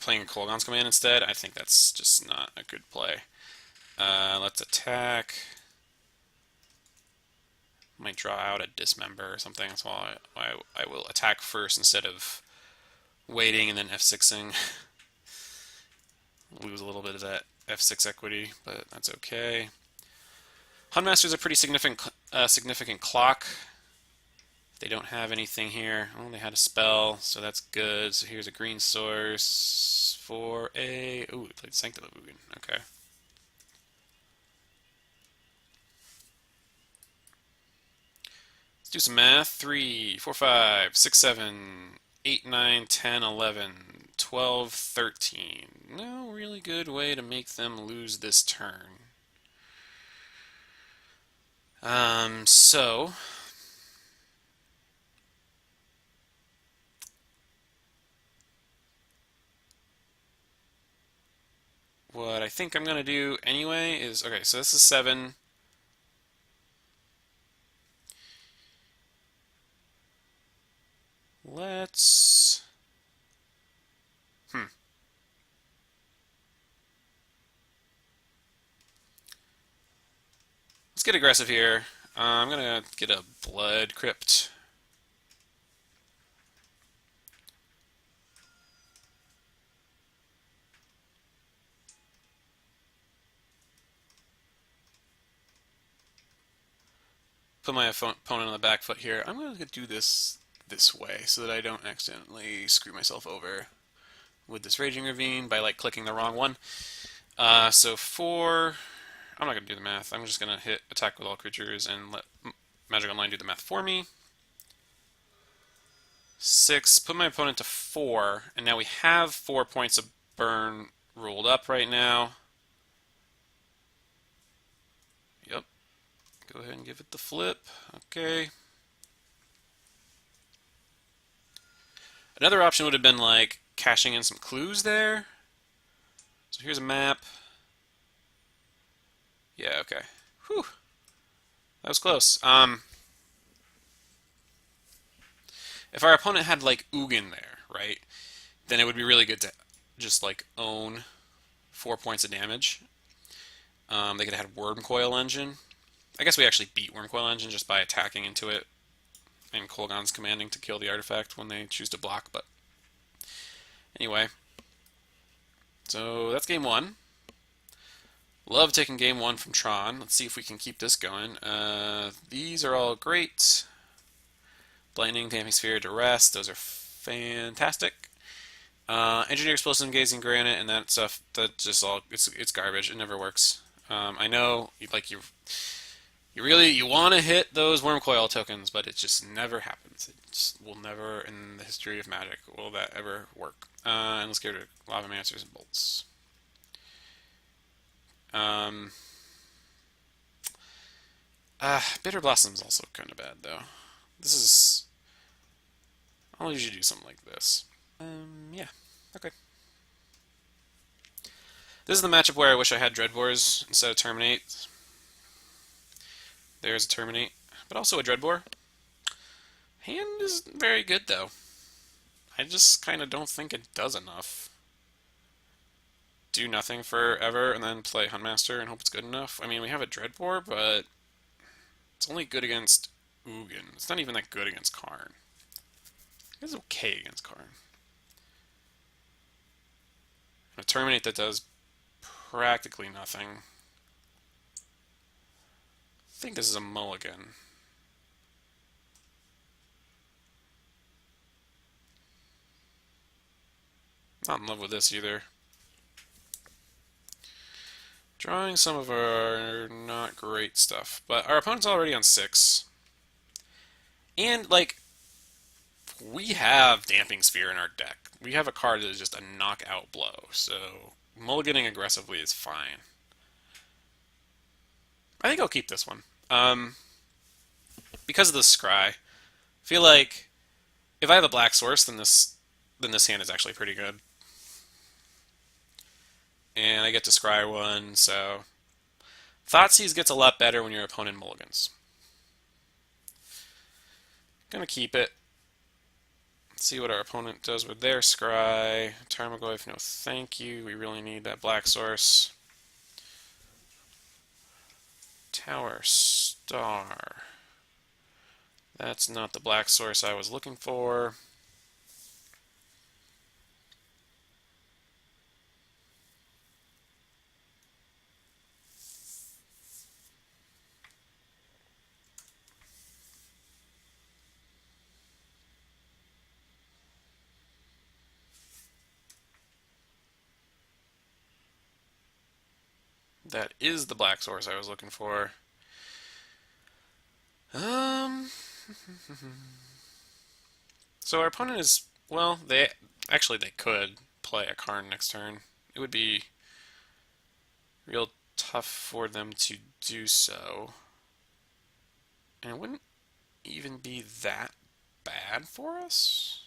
Playing Kolaghan's Command instead, I think that's just not a good play. Let's attack. Might draw out a Dismember or something. That's why I will attack first instead of waiting and then F6ing. Lose a little bit of that F6 equity, but that's okay. Huntmaster's a pretty significant clock. They don't have anything here. Oh, they had a spell, so that's good. So here's a green source for a... Ooh, we played Sanctilovugan. Okay. Let's do some math. 3, 4, 5, 6, 7, 8, 9, 10, 11, 12, 13. No really good way to make them lose this turn. So... what I think I'm going to do anyway is... Okay, so this is 7. Let's... Let's get aggressive here. I'm going to get a Blood Crypt. Put my opponent on the back foot here. I'm going to do this way so that I don't accidentally screw myself over with this Raging Ravine by clicking the wrong one. So 4, I'm not going to do the math. I'm just going to hit attack with all creatures and let Magic Online do the math for me. 6, put my opponent to 4, and now we have 4 points of burn ruled up right now. Yep. Go ahead and give it the flip. Okay. Another option would have been cashing in some clues there. So here's a map. Yeah, okay. Whew. That was close. If our opponent had like Ugin there, right, then it would be really good to just like own 4 points of damage. They could have had Wormcoil Engine. I guess we actually beat Wormcoil Engine just by attacking into it and Kolaghan's commanding to kill the artifact when they choose to block, but anyway. So that's game one. Love taking game one from Tron. Let's see if we can keep this going. These are all great. Lightning, Damping Sphere, Duress, those are fantastic. Engineer Explosive, Gazing Granite, and that stuff, that just all, it's garbage. It never works. I know, like, you want to hit those Wormcoil tokens, but it just never happens. It just will never, in the history of Magic, will that ever work. And let's get rid of Lava Mancers and Bolts. Bitter Blossom's also kind of bad, though. This is... I'll usually do something like this. Yeah. Okay. This is the matchup where I wish I had Dreadbores instead of Terminate. There's a Terminate, but also a Dreadbore. Hand is very good, though. I just kind of don't think it does enough. Do nothing forever and then play Huntmaster and hope it's good enough. I mean, we have a Dreadbore, but it's only good against Ugin. It's not even that good against Karn. It's okay against Karn. A Terminate that does practically nothing. I think this is a mulligan. Not in love with this either. Drawing some of our not great stuff, but our opponent's already on 6. And, like, we have Damping Sphere in our deck. We have a card that is just a knockout blow, so mulliganing aggressively is fine. I think I'll keep this one. Because of the Scry, I feel like if I have a black source, then this hand is actually pretty good. And I get to scry one, so Thoughtseize gets a lot better when your opponent mulligans. Gonna keep it. Let's see what our opponent does with their scry. Tarmogoyf, no thank you. We really need that black source. Tower Star. That's not the black source I was looking for. That is the black source I was looking for. So our opponent is, well, they could play a Karn next turn. It would be real tough for them to do so. And it wouldn't even be that bad for us.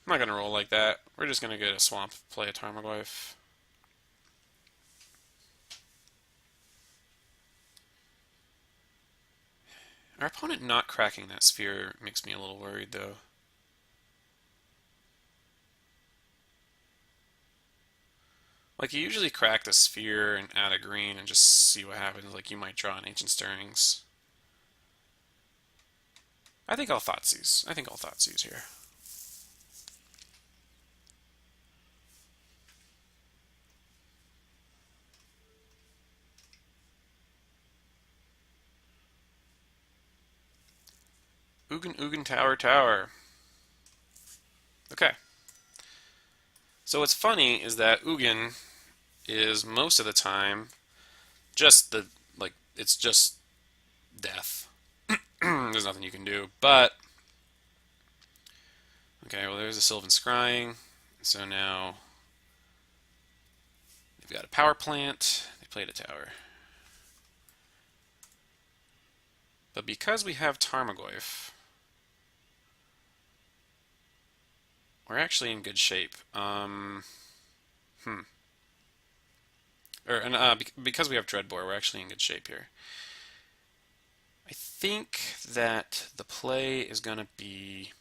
I'm not going to roll like that. We're just going to get a swamp, play a Tarmogoyf. Our opponent not cracking that sphere makes me a little worried, though. Like, you usually crack the sphere and add a green and just see what happens. Like, you might draw an Ancient Stirrings. I think I'll Thoughtseize. I think I'll Thoughtseize here. Ugin, Tower. Okay. So what's funny is that Ugin is most of the time just it's just death. There's nothing you can do. But okay, well there's a Sylvan Scrying. So now they've got a power plant. They played a tower. But because we have Tarmogoyf, We're actually in good shape. Hmm. Because we have Dreadbore, we're actually in good shape here. I think that the play is going to be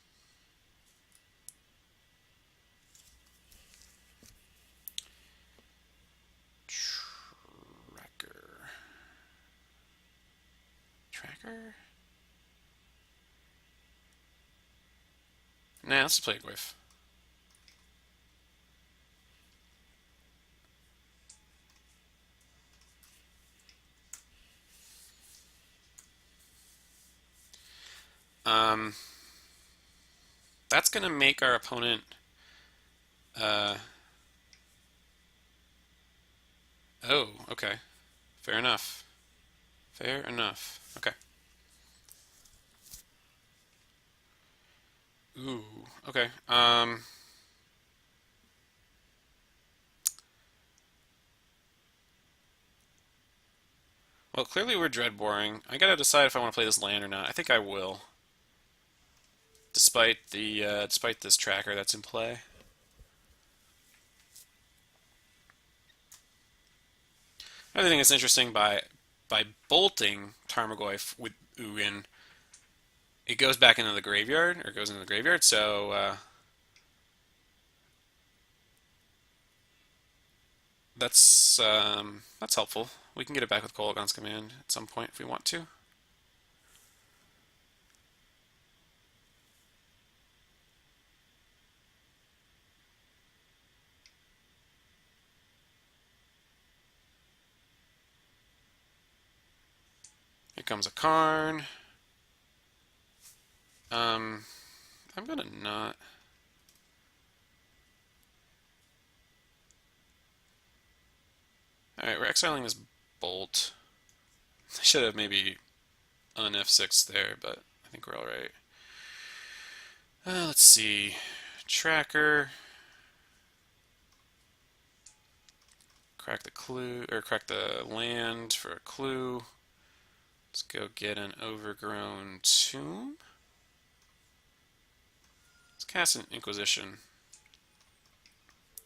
Tracker. Tracker? Nah, let's play Griff. Um, that's going to make our opponent. Uh, oh, okay. Fair enough. Fair enough. Okay. Ooh, okay. Well, clearly we're dreadboring. I gotta decide if I want to play this land or not. I think I will, despite this tracker that's in play. Another thing that's interesting by bolting Tarmogoyf with Ugin, it goes back into the graveyard or goes into the graveyard. So that's helpful. We can get it back with Kolaghan's command at some point if we want to. Here comes a Karn. I'm gonna not. All right, we're exiling this bolt. I should have maybe an F6 there, but I think we're all right. Let's see. Tracker. Crack the clue, or crack the land for a clue. Let's go get an overgrown tomb. Let's cast an Inquisition.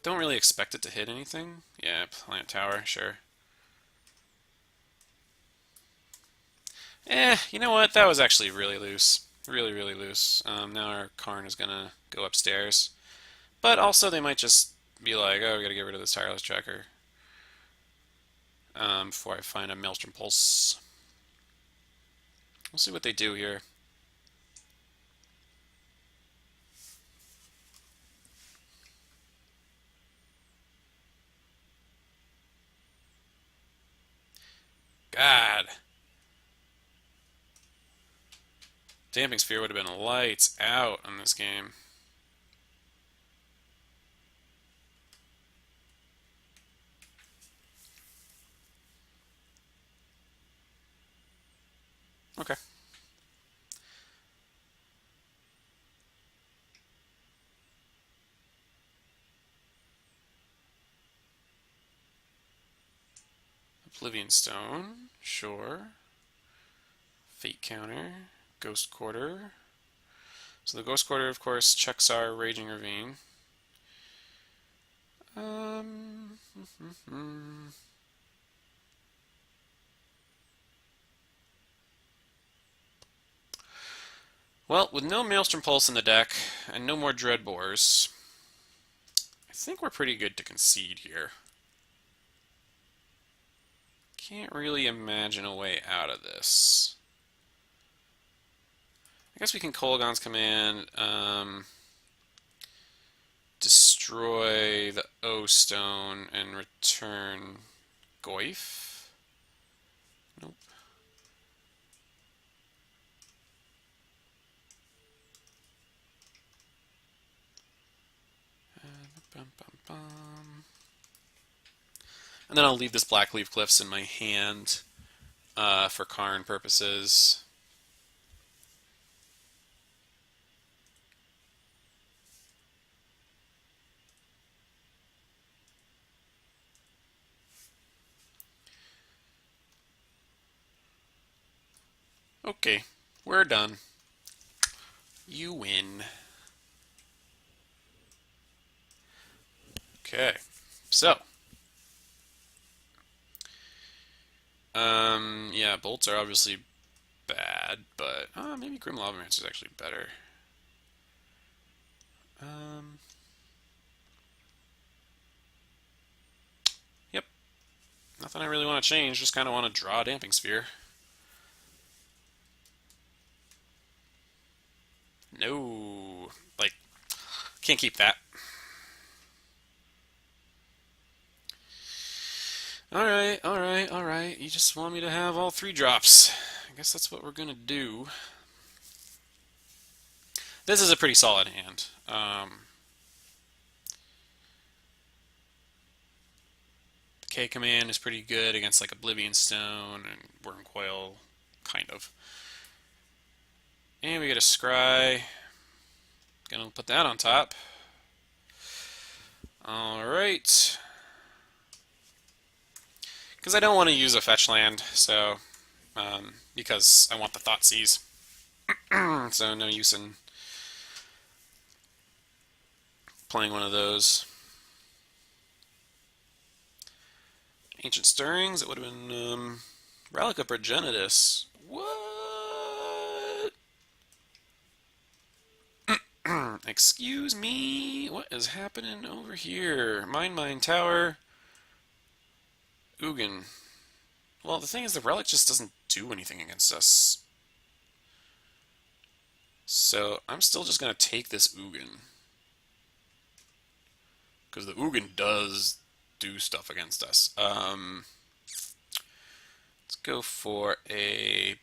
Don't really expect it to hit anything. Yeah, plant tower, sure. You know what? That was actually really loose. Really, really loose. Now our Karn is gonna go upstairs. But also they might just be like, oh, we gotta get rid of this tireless tracker. Before I find a Maelstrom Pulse. We'll see what they do here. God. Damping Sphere would have been lights out on this game. Okay. Oblivion Stone, sure. Fate Counter, Ghost Quarter. So the Ghost Quarter, of course, checks our Raging Ravine. Well, with no Maelstrom Pulse in the deck and no more Dreadbores, I think we're pretty good to concede here. Can't really imagine a way out of this. I guess we can Kolaghan's command, destroy the O-Stone and return Goyf. Nope. And then I'll leave this Blackleaf Cliffs in my hand for Karn purposes. Okay, we're done. You win. Okay, so yeah, bolts are obviously bad, but maybe Grim Lava Mancer is actually better. Um, yep, nothing I really want to change. Just kind of want to draw a Damping Sphere. No, like can't keep that. All right, all right, all right. You just want me to have all 3 drops. I guess that's what we're gonna do. This is a pretty solid hand. The K command is pretty good against like Oblivion Stone and Wormcoil, kind of. And we get a Scry. Gonna put that on top. All right. Because I don't want to use a fetch land, so because I want the Thoughtseize. So no use in playing one of those. Ancient Stirrings, it would have been Relic of Progenitus. What? Excuse me? What is happening over here? Mine Tower. Ugin. Well, the thing is, the Relic just doesn't do anything against us. So I'm still just going to take this Ugin. Because the Ugin does do stuff against us. Let's go for a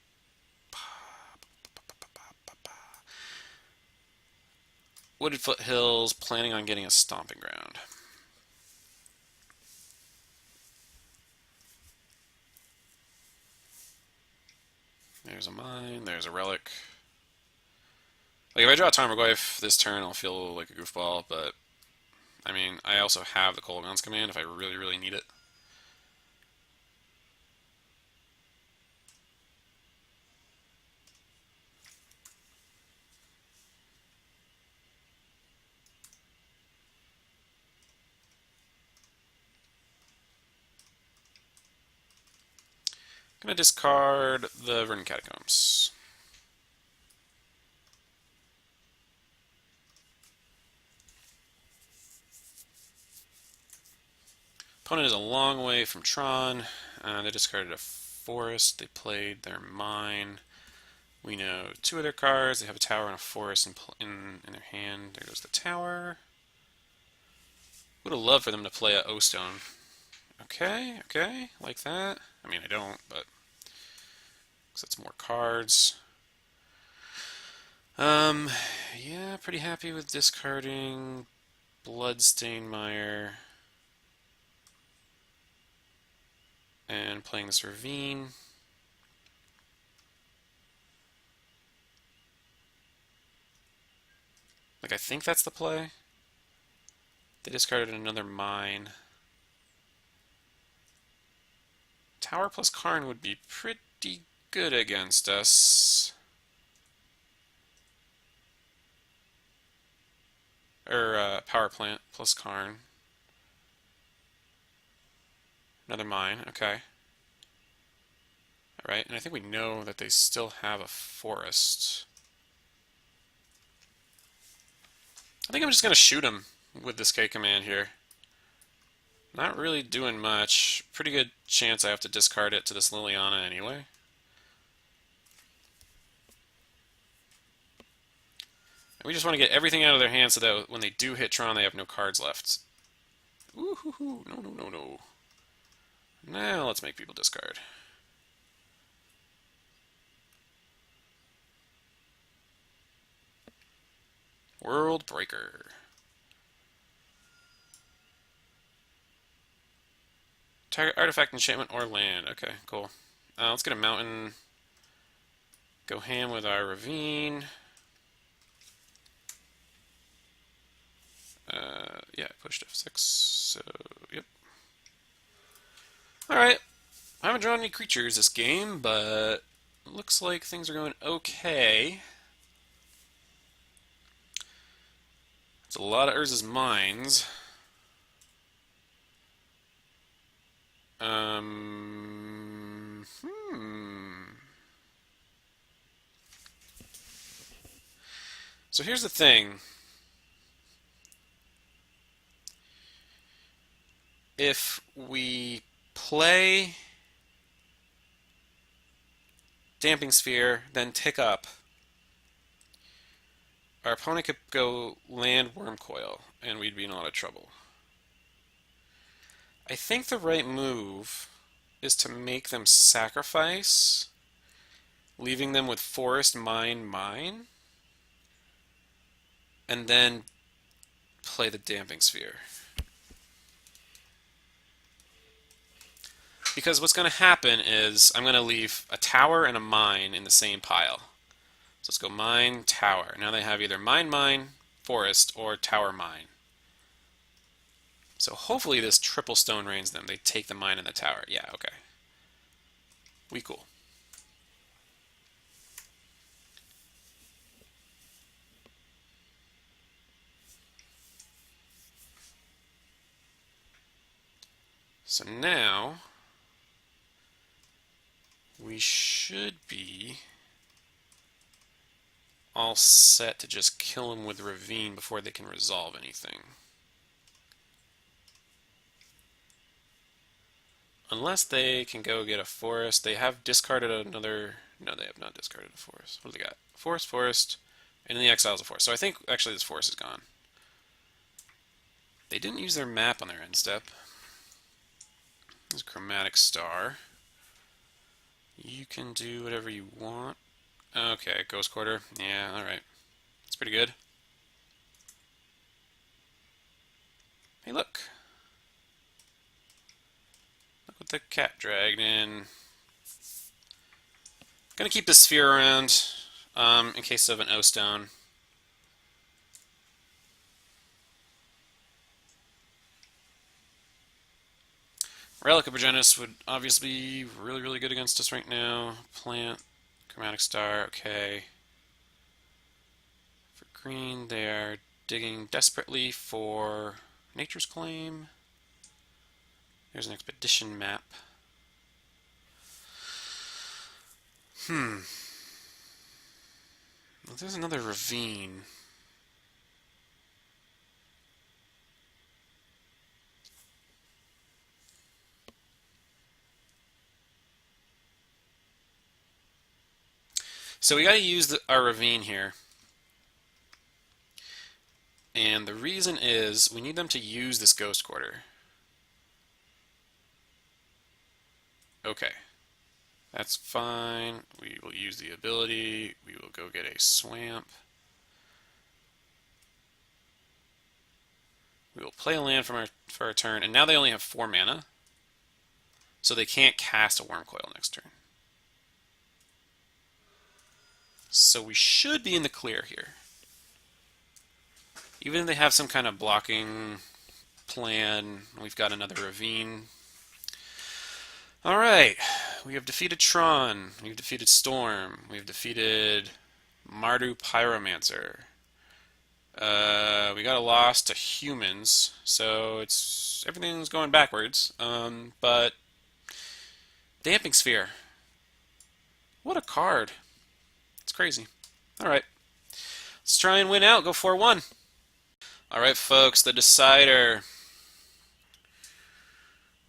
Wooded Foothills, planning on getting a Stomping Ground. There's a mine, there's a relic. Like, if I draw a Tarmogoyf this turn, I'll feel like a goofball, but I mean, I also have the Kolaghan's command if I really, really need it. I'm gonna discard the Verdant Catacombs. Opponent is a long way from Tron. They discarded a forest. They played their mine. We know 2 of their cards. They have a tower and a forest in their hand. There goes the tower. Would have loved for them to play a O-Stone. Okay, okay, like that. I mean, I don't, but because that's more cards. Yeah, pretty happy with discarding Bloodstained Mire and playing this Ravine. Like, I think that's the play. They discarded another mine. Tower plus Karn would be pretty good against us. Or Power Plant plus Karn. Another mine, okay. Alright, and I think we know that they still have a forest. I think I'm just going to shoot him with this K command here. Not really doing much. Pretty good chance I have to discard it to this Liliana anyway. And we just want to get everything out of their hands so that when they do hit Tron, they have no cards left. Ooh, no, no, no, no. Now let's make people discard. World Breaker. Target artifact, enchantment, or land. Okay, cool. Let's get a mountain. Go ham with our ravine. Yeah, I pushed F6, so yep. Alright. I haven't drawn any creatures this game, but looks like things are going okay. It's a lot of Urza's Mines. So here's the thing. If we play Damping Sphere, then tick up, our opponent could go land Worm Coil, and we'd be in a lot of trouble. I think the right move is to make them sacrifice, leaving them with Forest, Mine, and then play the Damping Sphere. Because what's going to happen is I'm going to leave a tower and a mine in the same pile. So let's go mine, tower. Now they have either mine, forest, or tower, mine. So hopefully this triple stone rains them. They take the mine and the tower. Yeah, okay. We cool. So now we should be all set to just kill them with Ravine before they can resolve anything. Unless they can go get a forest. They have discarded another... No, they have not discarded a forest. What do they got? Forest, and in the exile is a forest. So I think actually this forest is gone. They didn't use their map on their end step. There's a Chromatic Star. You can do whatever you want. Okay, Ghost Quarter. Yeah, alright. That's pretty good. Hey, look. Look what the cat dragged in. Gonna keep the sphere around in case of an O-Stone. Relic of Progenitus would obviously be really, really good against us right now. Plant, Chromatic Star, okay. For green, they are digging desperately for Nature's Claim. There's an expedition map. Well, there's another ravine. So we got to use our ravine here. And the reason is we need them to use this Ghost Quarter. Okay. That's fine. We will use the ability. We will go get a swamp. We will play a land for our turn. And now they only have 4 mana. So they can't cast a Worm Coil next turn. So we should be in the clear here. Even if they have some kind of blocking plan, we've got another ravine. Alright, we have defeated Tron, we've defeated Storm, we've defeated Mardu Pyromancer. We got a loss to humans, so everything's going backwards. But Damping Sphere. What a card. It's crazy. Alright. Let's try and win out. Go 4-1. Alright, folks, the decider.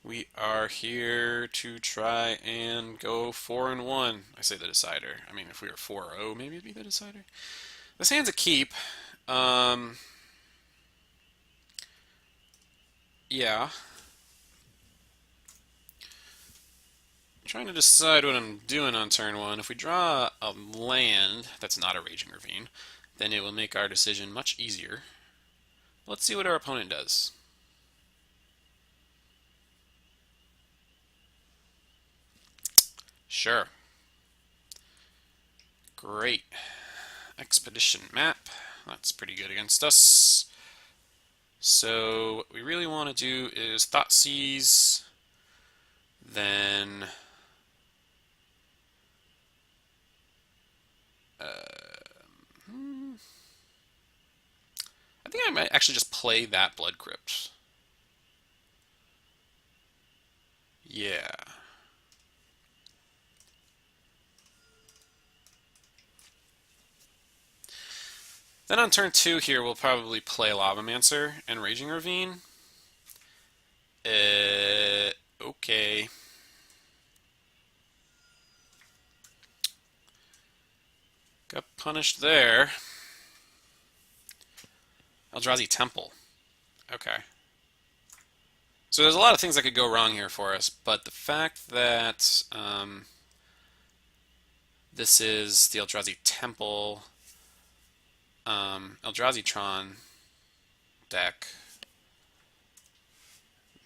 We are here to try and go 4-1. I say the decider. I mean, if we were 4-0, maybe it'd be the decider. This hand's a keep. Yeah. Trying to decide what I'm doing on turn 1. If we draw a land that's not a Raging Ravine, then it will make our decision much easier. Let's see what our opponent does. Sure. Great. Expedition map. That's pretty good against us. So what we really want to do is Thoughtseize, then I think I might actually just play that Blood Crypt. Yeah. Then on turn 2 here, we'll probably play Lavamancer and Raging Ravine. Okay. Got punished there. Eldrazi Temple. Okay. So there's a lot of things that could go wrong here for us, but the fact that this is the Eldrazi Temple, Eldrazi deck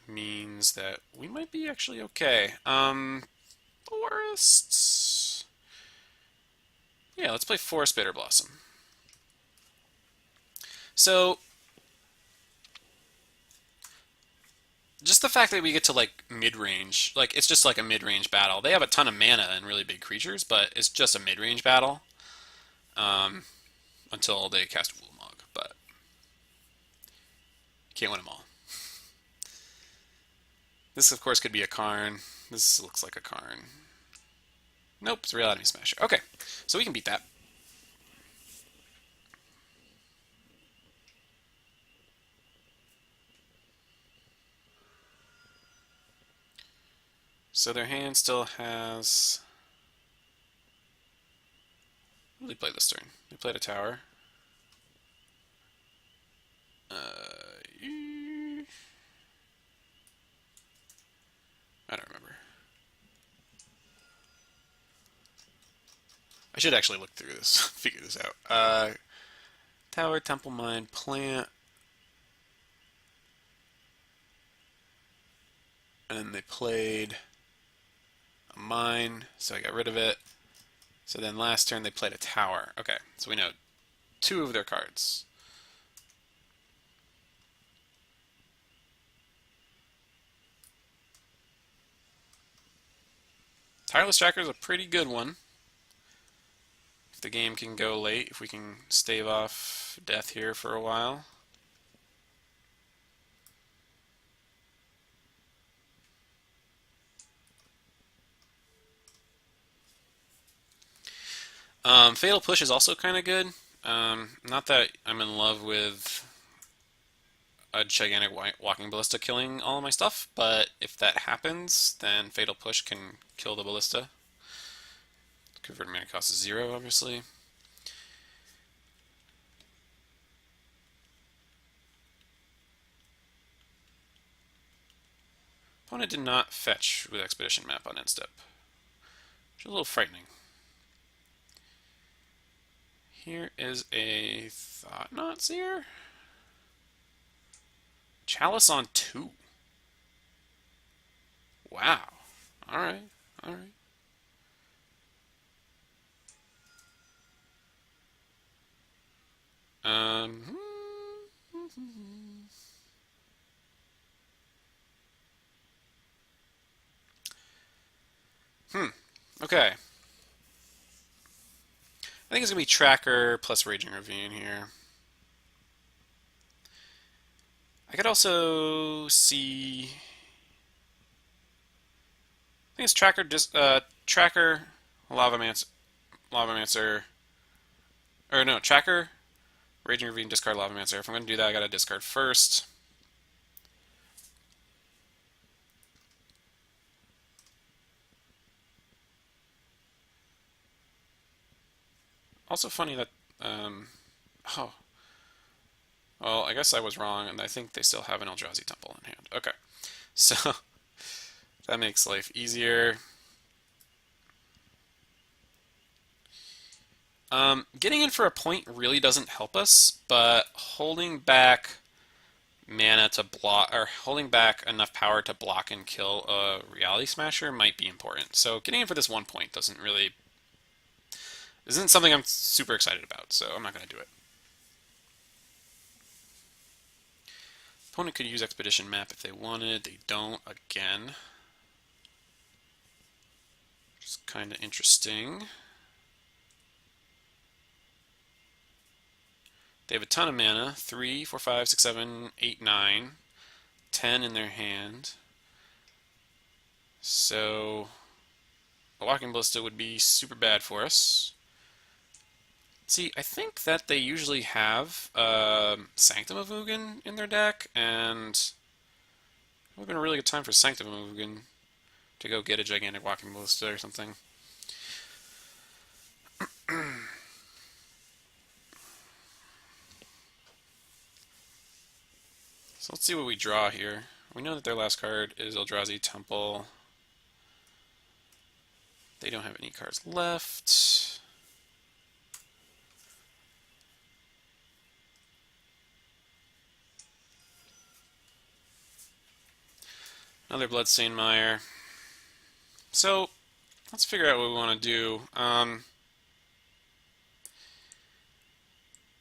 means that we might be actually okay. Forests. Yeah, let's play Forest Bitter Blossom. So, just the fact that we get to like mid-range, like it's just like a mid-range battle. They have a ton of mana and really big creatures, but it's just a mid-range battle until they cast Woolmog. But you can't win them all. This, of course, could be a Karn. This looks like a Karn. Nope, it's a Real Enemy Smasher. Okay, so we can beat that. So their hand still has... What did they play this turn? They played a tower. I don't remember. I should actually look through this, figure this out. Tower, Temple Mine, Plant. And then they played a Mine, so I got rid of it. So then last turn they played a Tower. Okay, so we know 2 of their cards. Tireless Tracker is a pretty good one. If the game can go late, if we can stave off death here for a while. Fatal Push is also kind of good. Not that I'm in love with a gigantic walking ballista killing all of my stuff, but if that happens, then Fatal Push can kill the ballista. Convert mana cost is 0, obviously. Opponent did not fetch with Expedition Map on end step, which is a little frightening. Here is a Thought-Knot Seer. Chalice on 2. Wow. Alright, alright. Um. Okay. I think it's going to be Tracker plus Raging Ravine here. I could also see... I think it's Tracker, Lavamancer, or no, Tracker, Raging Ravine, discard Lavamancer. If I'm going to do that, I got to discard first. Also funny that, oh, well, I guess I was wrong, and I think they still have an Eldrazi Temple in hand. Okay, so that makes life easier. Getting in for a point really doesn't help us, but holding back mana to block, or holding back enough power to block and kill a Reality Smasher might be important. So getting in for this 1 point isn't something I'm super excited about, so I'm not going to do it. Opponent could use Expedition Map if they wanted. They don't, again. Which is kind of interesting. They have a ton of mana. 3, 4, 5, 6, 7, 8, 9. 10 in their hand. So a Walking Ballista would be super bad for us. See, I think that they usually have Sanctum of Mugen in their deck, and it would have been a really good time for Sanctum of Mugen to go get a gigantic Walking Ballista or something. So let's see what we draw here. We know that their last card is Eldrazi Temple. They don't have any cards left. Another Bloodstained Mire. So let's figure out what we want to do.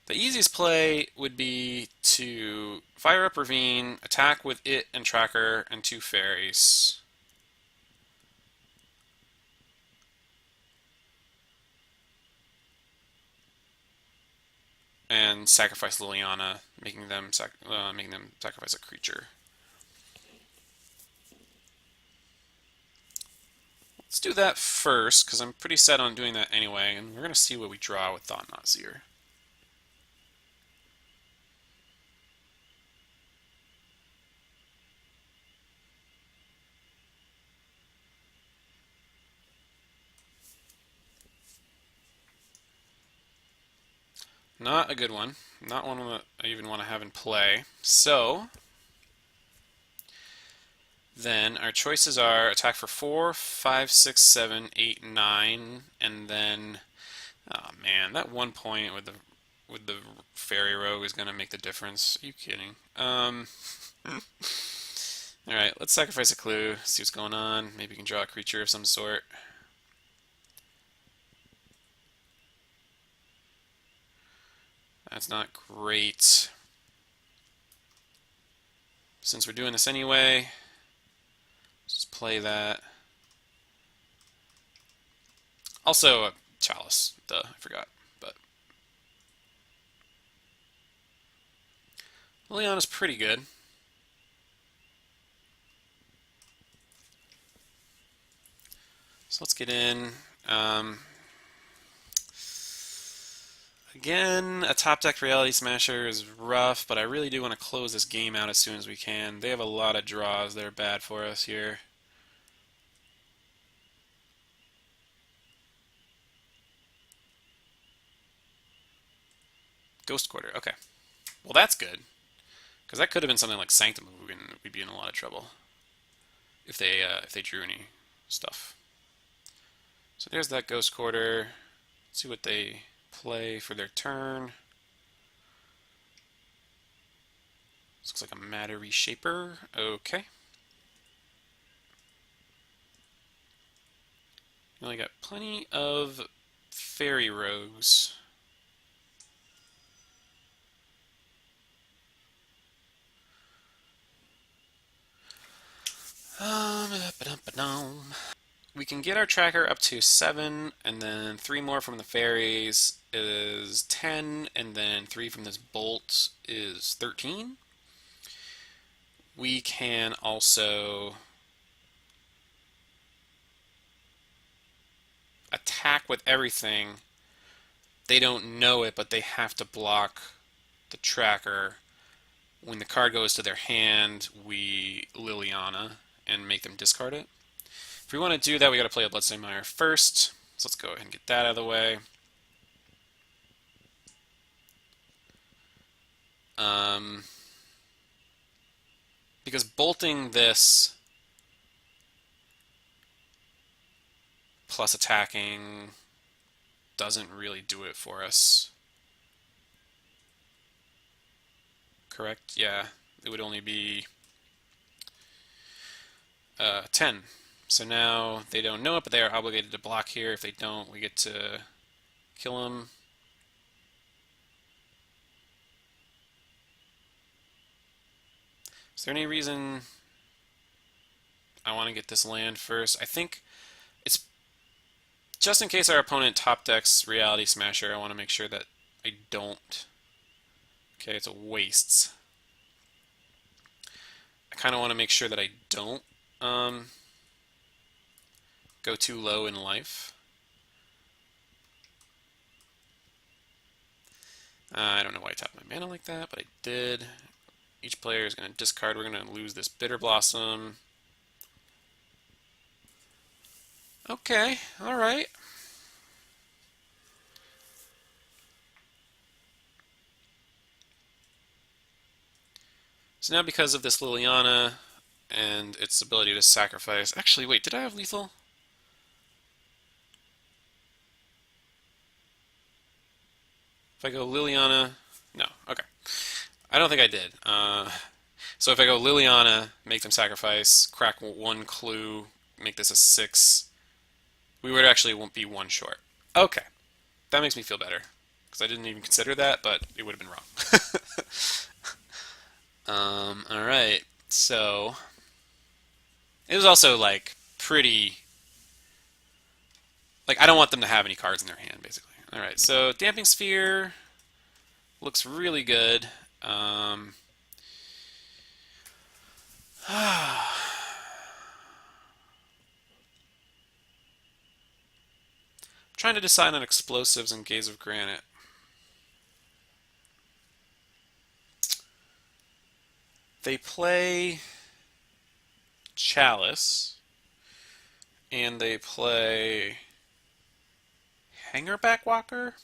The easiest play would be to fire up Ravine, attack with it and Tracker and 2 fairies. And sacrifice Liliana, making them sacrifice a creature. Let's do that first, because I'm pretty set on doing that anyway, and we're going to see what we draw with Thought-Knot Seer. Not a good one. Not one that I even want to have in play. So, then our choices are attack for 4, 5, 6, 7, 8, 9, and then, oh man, that 1 point with the Faerie Rogue is going to make the difference. Are you kidding? Alright, let's sacrifice a clue, see what's going on. Maybe we can draw a creature of some sort. That's not great. Since we're doing this anyway, let's just play that. Also, a Chalice. Duh, I forgot. But Liliana's pretty good. So let's get in. Again, a top deck Reality Smasher is rough, but I really do want to close this game out as soon as we can. They have a lot of draws that are bad for us here. Ghost Quarter, okay. Well, that's good, because that could have been something like Sanctum, and we'd be in a lot of trouble if they drew any stuff. So there's that Ghost Quarter. Let's see what they play for their turn. This looks like a Matter Reshaper. Okay. You only got plenty of Faerie Rogues. We can get our tracker up to 7, and then 3 more from the fairies is 10, and then 3 from this bolt is 13. We can also attack with everything. They don't know it, but they have to block the tracker. When the card goes to their hand, we Liliana and make them discard it. If we want to do that, we got to play a Bloodstained Mire first. So let's go ahead and get that out of the way. Because bolting this plus attacking doesn't really do it for us. Correct? Yeah, it would only be 10. So now they don't know it, but they are obligated to block here. If they don't, we get to kill them. Is there any reason I want to get this land first? I think it's just in case our opponent top decks Reality Smasher, I want to make sure that I don't. Okay, it's a wastes. I kind of want to make sure that I don't go too low in life. I don't know why I tapped my mana like that, but I did. Each player is going to discard. We're going to lose this Bitter Blossom. Okay, alright. So now because of this Liliana and its ability to sacrifice... Actually, wait, did I have lethal? If I go Liliana... No, okay. I don't think I did. So if I go Liliana, make them sacrifice, crack one clue, make this a 6, we would actually be one short. Okay, that makes me feel better. Because I didn't even consider that, but it would have been wrong. Alright, so... It was also, like, pretty... Like, I don't want them to have any cards in their hand, basically. Alright, so Damping Sphere looks really good. Trying to decide on explosives and Gaze of Granite. They play Chalice, and they play Hangerback Walker.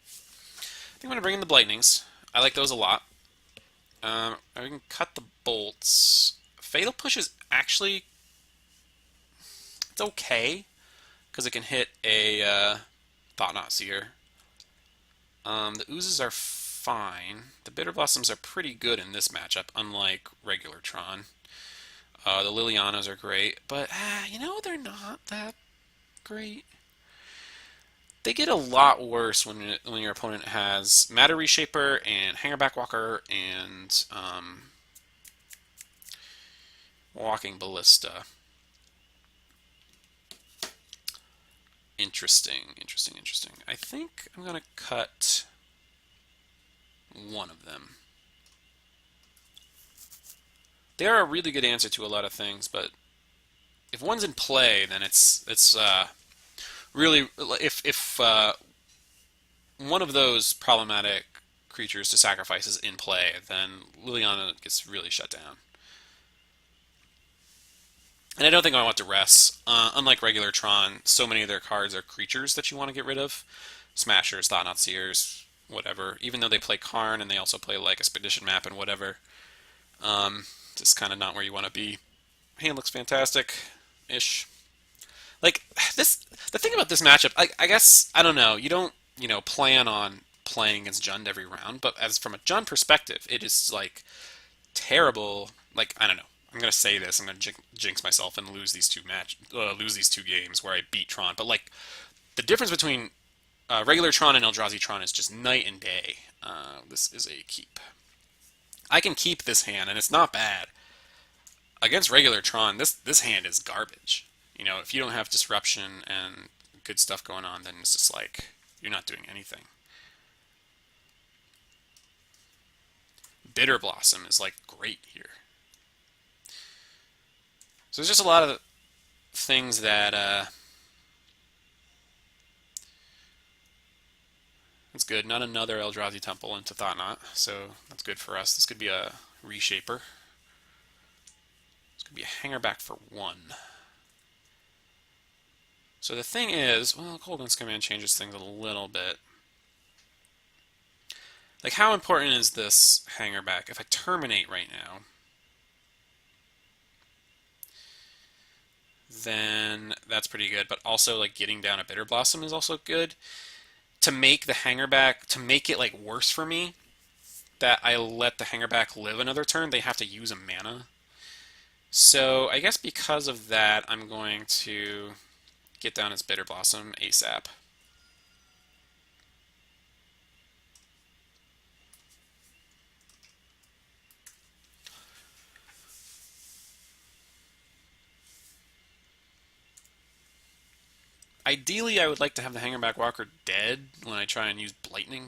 I think I'm going to bring in the Blightnings. I like those a lot. I can cut the bolts. Fatal Push is actually... It's okay, because it can hit a Thought-Knot Seer. The Oozes are fine. The Bitter Blossoms are pretty good in this matchup, unlike regular Tron. The Lilianas are great, but, you know, they're not that great. They get a lot worse when your opponent has Matter Reshaper and Hangerback Walker and Walking Ballista. Interesting, interesting, interesting. I think I'm going to cut one of them. They are a really good answer to a lot of things, but if one's in play, then it's really, if one of those problematic creatures to sacrifice is in play, then Liliana gets really shut down. And I don't think I want to rest. Unlike regular Tron, so many of their cards are creatures that you want to get rid of. Smashers, Thought-Knot Seers, whatever. Even though they play Karn and they also play like Expedition Map and whatever. Just kind of not where you want to be. Hand looks fantastic-ish. Like, the thing about this matchup, I guess, I don't know, you don't, plan on playing against Jund every round, but as from a Jund perspective, it is, like, terrible. Like, I don't know. I'm gonna say this. I'm gonna jinx myself and lose these two games where I beat Tron. But like, the difference between regular Tron and Eldrazi Tron is just night and day. This is a keep. I can keep this hand, and it's not bad. Against regular Tron, this hand is garbage. If you don't have disruption and good stuff going on, then it's just like you're not doing anything. Bitter Blossom is like great here. So there's just a lot of things that it's good. Not another Eldrazi Temple into Thought-Knot, so that's good for us. This could be a Reshaper. This could be a Hangerback for 1. So the thing is, well, Coldness Command changes things a little bit. Like, how important is this Hangerback? If I terminate right now, then that's pretty good. But also, like, getting down a Bitter Blossom is also good. To make the Hangerback, to make it, like, worse for me, that I let the Hangerback live another turn, they have to use a mana. So, I guess because of that, I'm going to get down his Bitter Blossom ASAP. Ideally, I would like to have the Hangerback Walker dead when I try and use Blightning.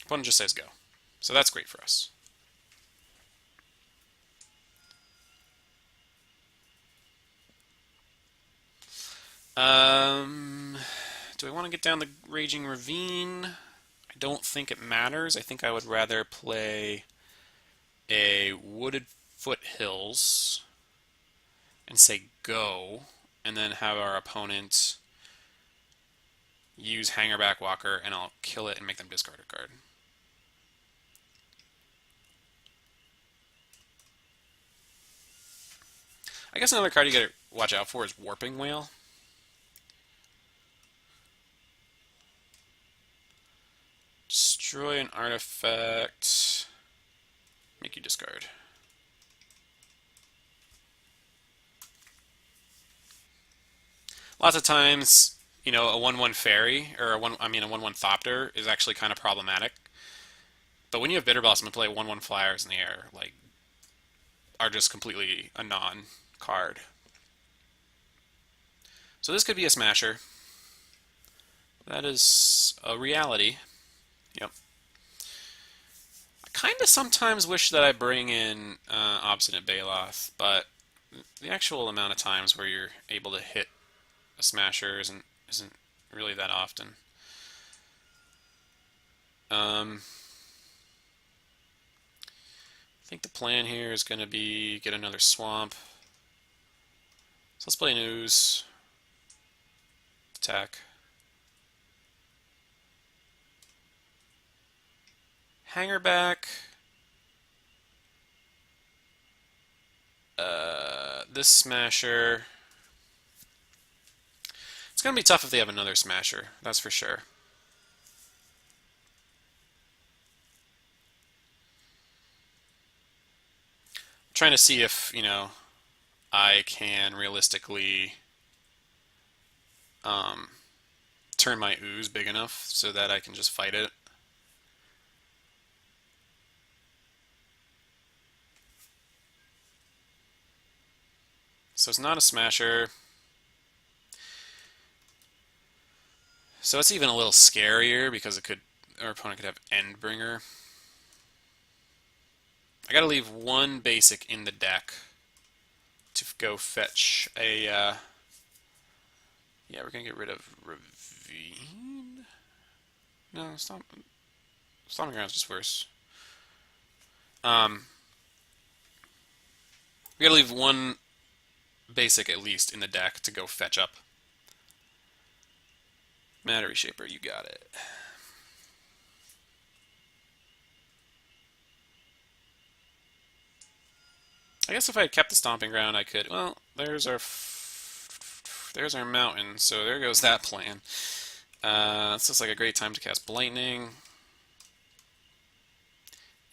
Opponent just says go. So that's great for us. Do I want to get down the Raging Ravine? I don't think it matters. I think I would rather play a Wooded Foothills and say go, and then have our opponent use Hangerback Walker, and I'll kill it and make them discard a card. I guess another card you gotta watch out for is Warping Whale. Destroy an artifact. Make you discard. Lots of times, you know, a 1/1 fairy or a 1/1 Thopter is actually kind of problematic. But when you have Bitter Blossom and play 1/1 flyers in the air, like, are just completely a non-card. So this could be a smasher. That is a reality. Yep. I kind of sometimes wish that I bring in Obstinate Baloth, but the actual amount of times where you're able to hit a smasher isn't really that often. I think the plan here is going to be get another swamp. So let's play an ooze. Attack. Hangerback. This smasher. It's going to be tough if they have another smasher, that's for sure. I'm trying to see if, you know, I can realistically turn my ooze big enough so that I can just fight it. So it's not a smasher. So it's even a little scarier because our opponent could have Endbringer. I gotta leave one basic in the deck to go fetch a, yeah, we're gonna get rid of Ravine. No, Stomping Ground's just worse. We gotta leave one basic at least in the deck to go fetch up. Matter Shaper, you got it. I guess if I had kept the Stomping Ground, I could. Well, there's our mountain, so there goes that plan. This looks like a great time to cast Lightning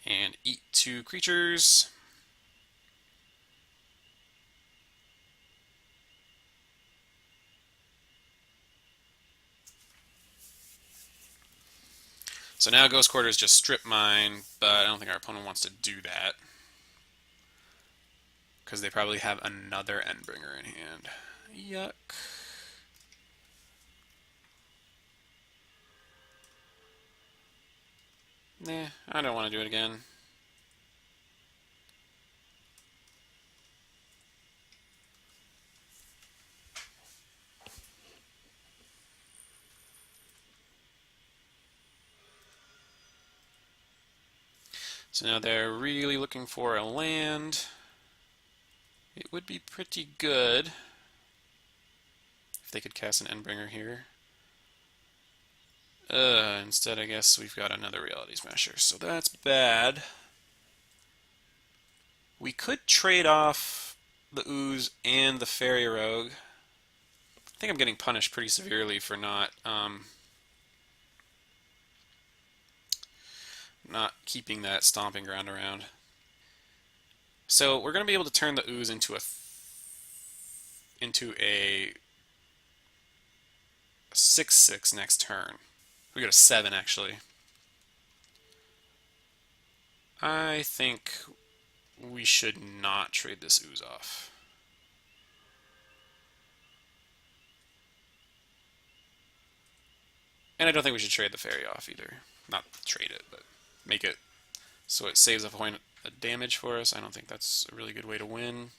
and eat 2 creatures. So now Ghost Quarters just strip mine, but I don't think our opponent wants to do that because they probably have another Endbringer in hand. Yuck. Nah, I don't want to do it again. So now they're really looking for a land. It would be pretty good if they could cast an Endbringer here. Instead, I guess we've got another Reality Smasher, so that's bad. We could trade off the Ooze and the Faerie Rogue. I think I'm getting punished pretty severely for not keeping that Stomping Ground around. So we're going to be able to turn the Ooze into a 6/6 next turn. We go to 7 actually. I think we should not trade this Ooze off. And I don't think we should trade the Fairy off either. Not trade it, but make it so it saves a point of damage for us. I don't think that's a really good way to win.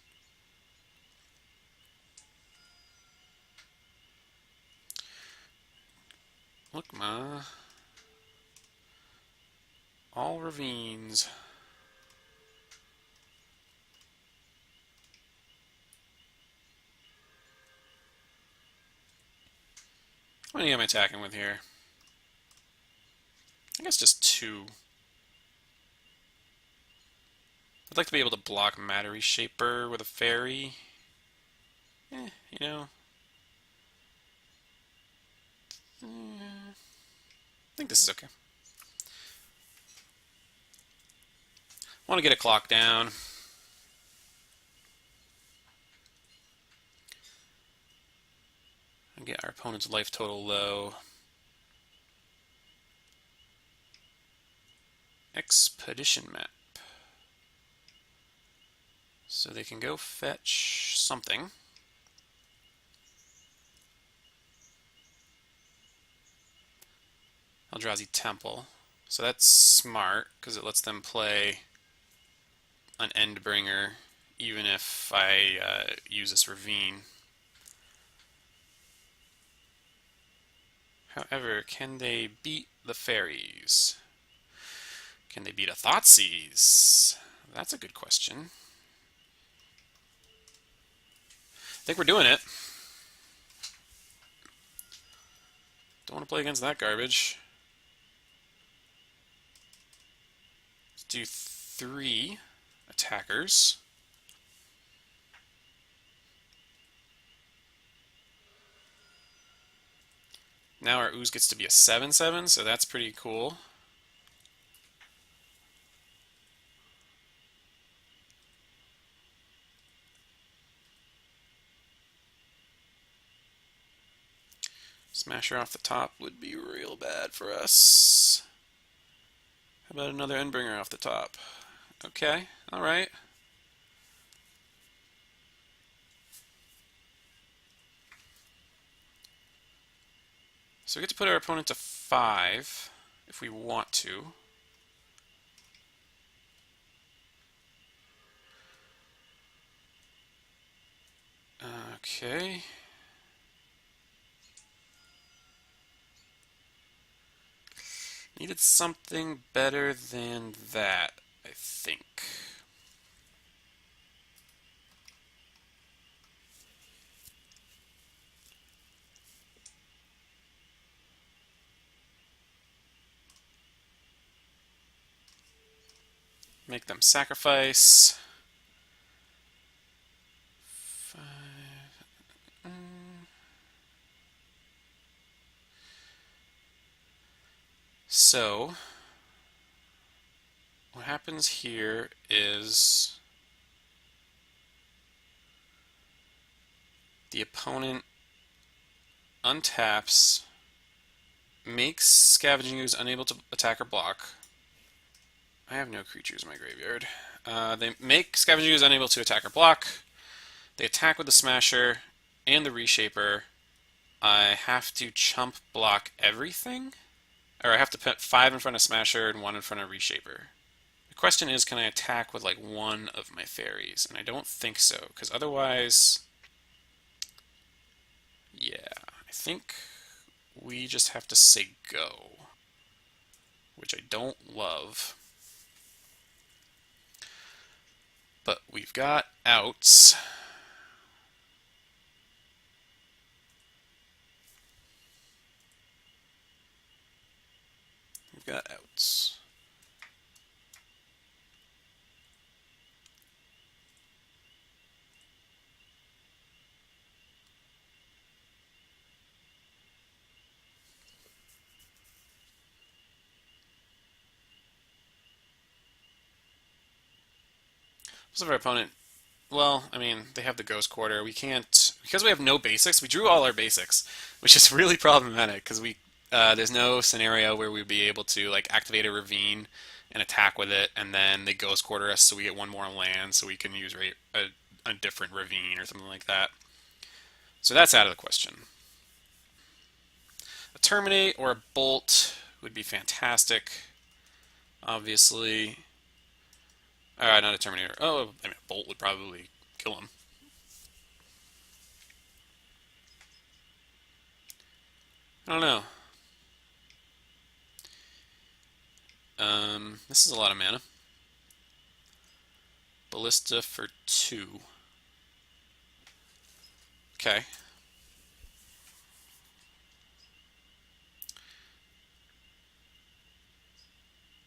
Look, ma. All ravines. How many am I attacking with here? I guess just 2. I'd like to be able to block Matter Shaper with a fairy. You know. I think this is okay. Want to get a clock down. And get our opponent's life total low. Expedition map. So they can go fetch something. Eldrazi Temple. So that's smart, because it lets them play an Endbringer, even if I use this Ravine. However, can they beat the fairies? Can they beat a Thoughtseize? That's a good question. I think we're doing it. Don't want to play against that garbage. Let's do 3 attackers. Now our ooze gets to be a 7/7, so that's pretty cool. Smasher off the top would be real bad for us. How about another Endbringer off the top? Okay, alright. So we get to put our opponent to 5 if we want to. Okay. Needed something better than that, I think. Make them sacrifice. 5. So, what happens here is the opponent untaps, makes Scavenging Ooze unable to attack or block. I have no creatures in my graveyard. They make Scavenging Ooze unable to attack or block. They attack with the Smasher and the Reshaper. I have to chump block everything? Or I have to put 5 in front of Smasher and 1 in front of Reshaper. The question is, can I attack with like one of my fairies? And I don't think so, because otherwise, yeah, I think we just have to say go, which I don't love. But we've got outs. We've got outs. Most of our opponent, well, I mean, they have the Ghost Quarter. We can't, because we have no basics, we drew all our basics, which is really problematic, because there's no scenario where we'd be able to like activate a Ravine and attack with it, and then they Ghost Quarter us so we get 1 more land so we can use a different Ravine or something like that. So that's out of the question. A Terminate or a Bolt would be fantastic, obviously. Alright, not a Terminator. Oh, I mean, a Bolt would probably kill him. I don't know. This is a lot of mana. Ballista for 2. Okay.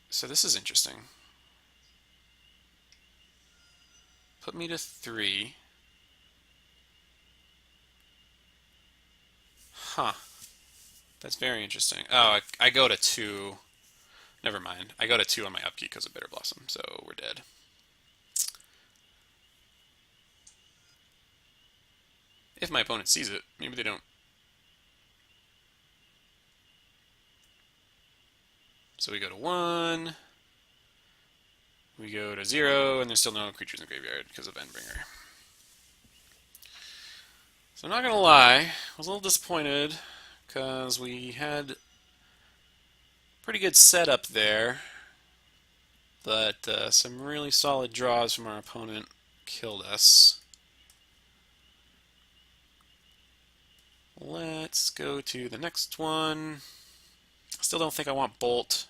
So this is interesting. Put me to 3. Huh. That's very interesting. Oh, I go to 2. Never mind. I go to 2 on my upkeep because of Bitter Blossom, so we're dead. If my opponent sees it. Maybe they don't. So we go to 1. We go to 0, and there's still no creatures in the graveyard because of Endbringer. So I'm not going to lie, I was a little disappointed because we had pretty good setup there, but some really solid draws from our opponent killed us. Let's go to the next one. Still don't think I want Bolt.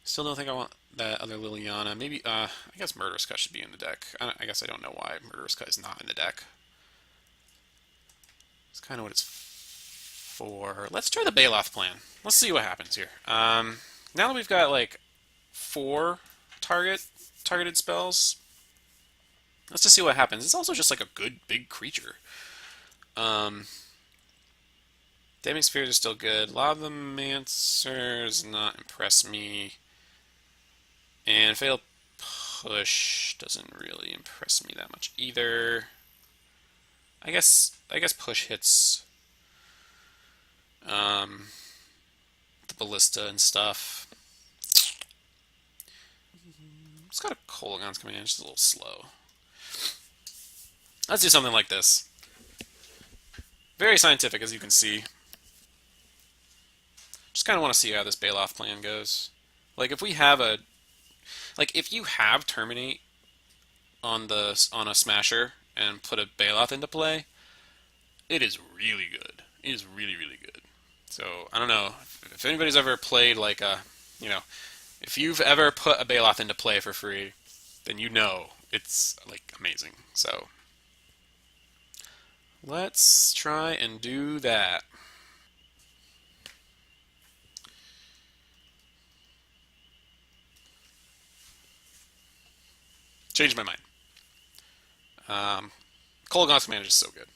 Still don't think I want that other Liliana. Maybe, I guess Murderous Cut should be in the deck. I guess I don't know why Murderous Cut is not in the deck. It's kind of what it's for. Let's try the Baloth plan. Let's see what happens here. Now that we've got like 4 targeted spells, let's just see what happens. It's also just like a good big creature. Damning Spheres are still good. Lavamancer's not impress me. And Fatal Push doesn't really impress me that much either. I guess Push hits the Ballista and stuff. It's got a Kolaghan's Command, just a little slow. Let's do something like this. Very scientific, as you can see. Just kind of want to see how this Baloth plan goes. Like if we have a, like if you have Terminate on a Smasher and put a Baloth into play, it is really good. It is really, really good. So I don't know if anybody's ever played like a, if you've ever put a Baloth into play for free, then you know it's like amazing. So let's try and do that. Changed my mind. Kolaghan's Command is so good.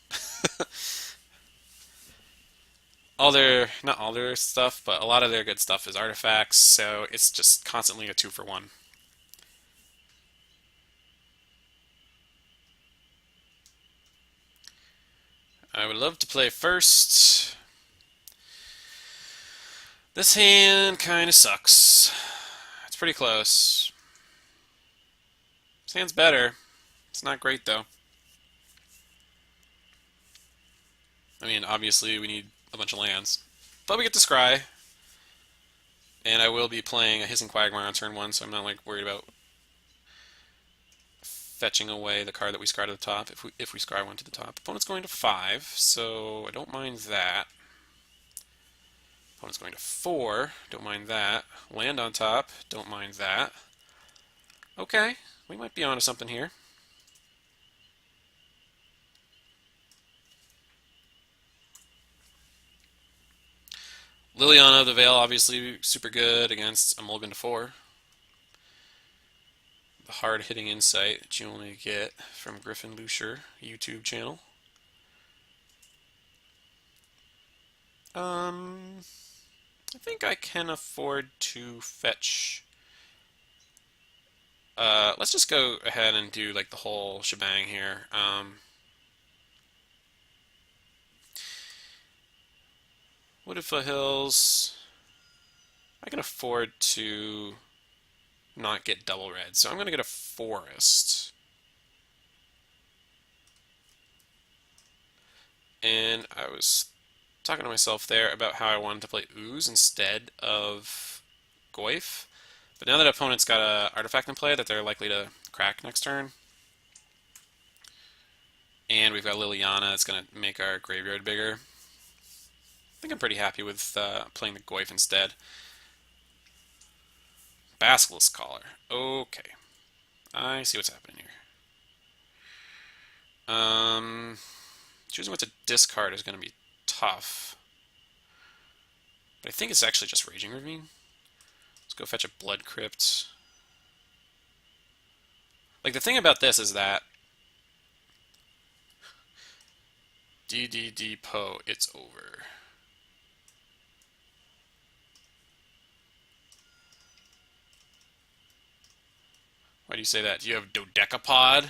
Not all their stuff, but a lot of their good stuff is artifacts, so it's just constantly a 2-for-1. I would love to play first. This hand kind of sucks. It's pretty close. This hand's better. It's not great, though. I mean, obviously, we need a bunch of lands. But we get to Scry. And I will be playing a Hissing Quagmire on turn 1, so I'm not like worried about fetching away the card that we scry to the top if we scry one to the top. Opponent's going to 5, so I don't mind that. Opponent's going to 4, don't mind that. Land on top, don't mind that. Okay, we might be onto something here. Liliana of the Veil, obviously super good against a Mulligan to 4. The hard-hitting insight that you only get from Griff and Lucier YouTube channel. I think I can afford to fetch. Let's just go ahead and do like the whole shebang here. Wooded Foothills. I can afford to not get double red, so I'm going to get a forest. And I was talking to myself there about how I wanted to play Ooze instead of Goyf. But now that opponent's got an artifact in play that they're likely to crack next turn, and we've got Liliana that's going to make our graveyard bigger, I think I'm pretty happy with playing the Goyf instead. Basilisk Collar. Okay. I see what's happening here. Choosing what to discard is going to be tough. But I think it's actually just Raging Ravine. Let's go fetch a Blood Crypt. Like, the thing about this is that DDD Po, it's over. Why do you say that? Do you have Dodecapod?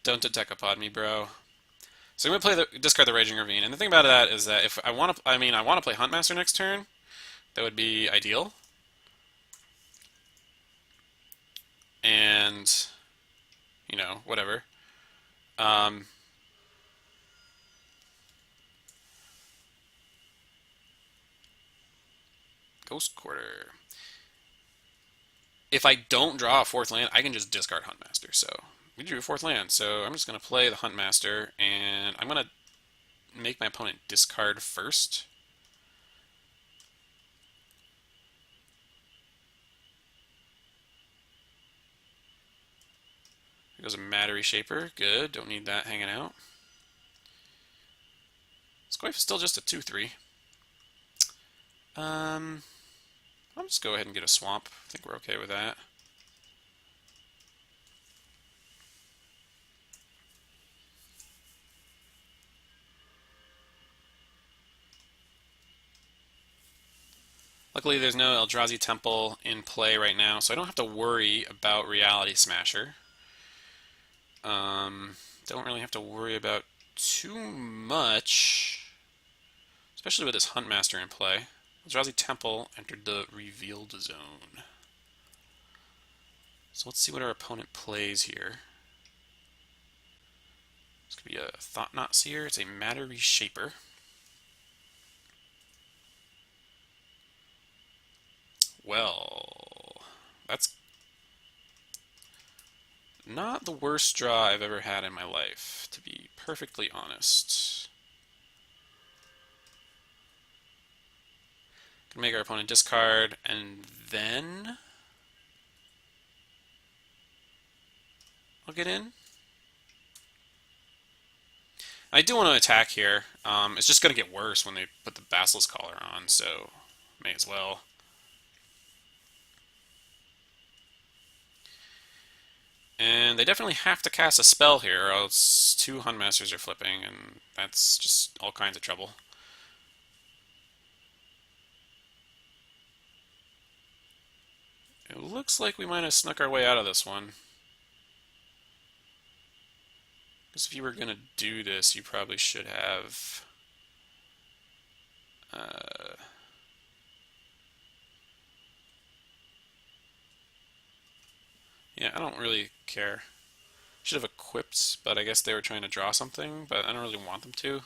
Don't Dodecapod me, bro. So I'm gonna discard the Raging Ravine, and the thing about that is that if I want to, I want to play Huntmaster next turn. That would be ideal. And you know, whatever. Ghost Quarter. If I don't draw a fourth land, I can just discard Huntmaster. So we drew a fourth land, so I'm just gonna play the Huntmaster, and I'm gonna make my opponent discard first. Here goes a Mattery Shaper. Good. Don't need that hanging out. Squife is still just a 2/3. I'll just go ahead and get a Swamp. I think we're okay with that. Luckily, there's no Eldrazi Temple in play right now, so I don't have to worry about Reality Smasher. Don't really have to worry about too much, especially with this Huntmaster in play. Eldrazi Temple entered the revealed zone. So let's see what our opponent plays here. This could be a Thought-Knot Seer. It's a Mattery Shaper. Well, that's not the worst draw I've ever had in my life, to be perfectly honest. Gonna make our opponent discard, and then I'll get in. I do want to attack here. It's just going to get worse when they put the Basilisk Collar on, so may as well. And they definitely have to cast a spell here, or else two Huntmasters are flipping, and that's just all kinds of trouble. It looks like we might have snuck our way out of this one. Because if you were going to do this, you probably should have... yeah, I don't really care. Should have equipped, but I guess they were trying to draw something, but I don't really want them to.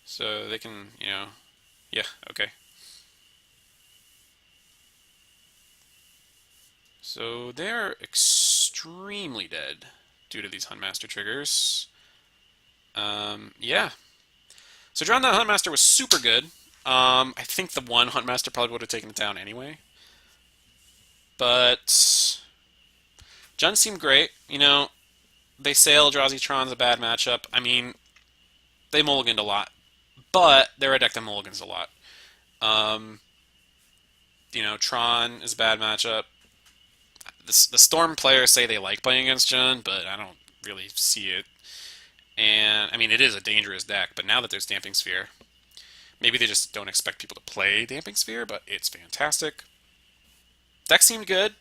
So they can, you know... yeah, okay. So they're extremely dead due to these Huntmaster triggers. Yeah. So drawing that Huntmaster was super good. I think the one Huntmaster probably would have taken it down anyway. But Jund seemed great. You know, they say Eldrazi Tron's a bad matchup. I mean, they mulliganed a lot. But they're a deck that mulligans a lot. You know, Tron is a bad matchup. The Storm players say they like playing against Jund, but I don't really see it. And, I mean, it is a dangerous deck, but now that there's Damping Sphere, maybe they just don't expect people to play Damping Sphere, but it's fantastic. Deck seemed good.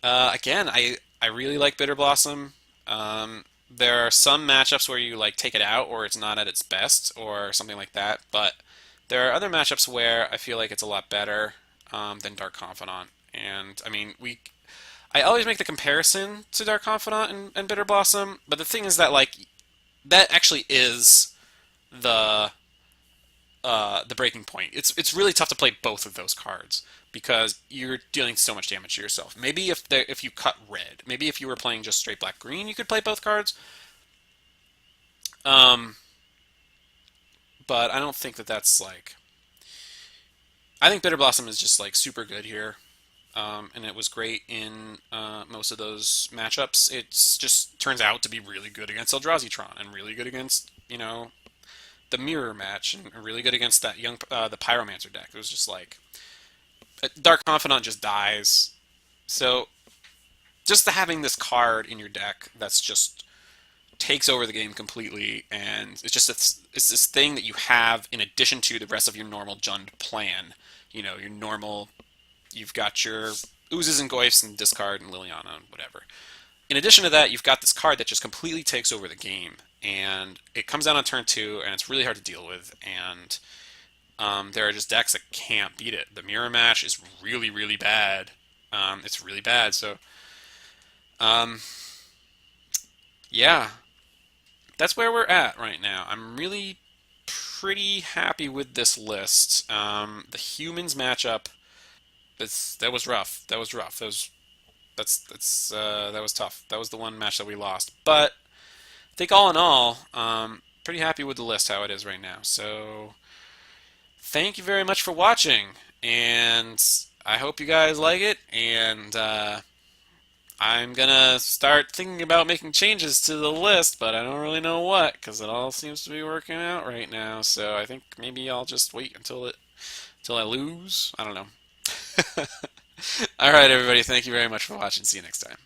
Again, I really like Bitter Blossom. There are some matchups where you like take it out or it's not at its best or something like that, but there are other matchups where I feel like it's a lot better than Dark Confidant. And I mean, I always make the comparison to Dark Confidant and Bitter Blossom, but the thing is that like that actually is the breaking point. It's really tough to play both of those cards because you're dealing so much damage to yourself. Maybe if you cut red, maybe if you were playing just straight black green, you could play both cards. But I don't think that that's like I think Bitter Blossom is just like super good here. And it was great in most of those matchups. It's just turns out to be really good against Eldrazi Tron and really good against the mirror match and really good against that the Pyromancer deck. It was just like Dark Confidant just dies. So just having this card in your deck that's just takes over the game completely, and it's this thing that you have in addition to the rest of your normal Jund plan. Your normal, you've got your oozes and goifs and discard and Liliana and whatever. In addition to that, you've got this card that just completely takes over the game, and it comes out on turn two, and it's really hard to deal with. And there are just decks that can't beat it. The mirror match is really, really bad. It's really bad. So, um, yeah, that's where we're at right now. I'm really pretty happy with this list. The humans matchup, that was rough. That was rough. That was tough. That was the one match that we lost. But I think all in all, pretty happy with the list how it is right now. So thank you very much for watching, and I hope you guys like it. And I'm gonna start thinking about making changes to the list, but I don't really know what because it all seems to be working out right now. So I think maybe I'll just wait until I lose. I don't know. All right, everybody. Thank you very much for watching. See you next time.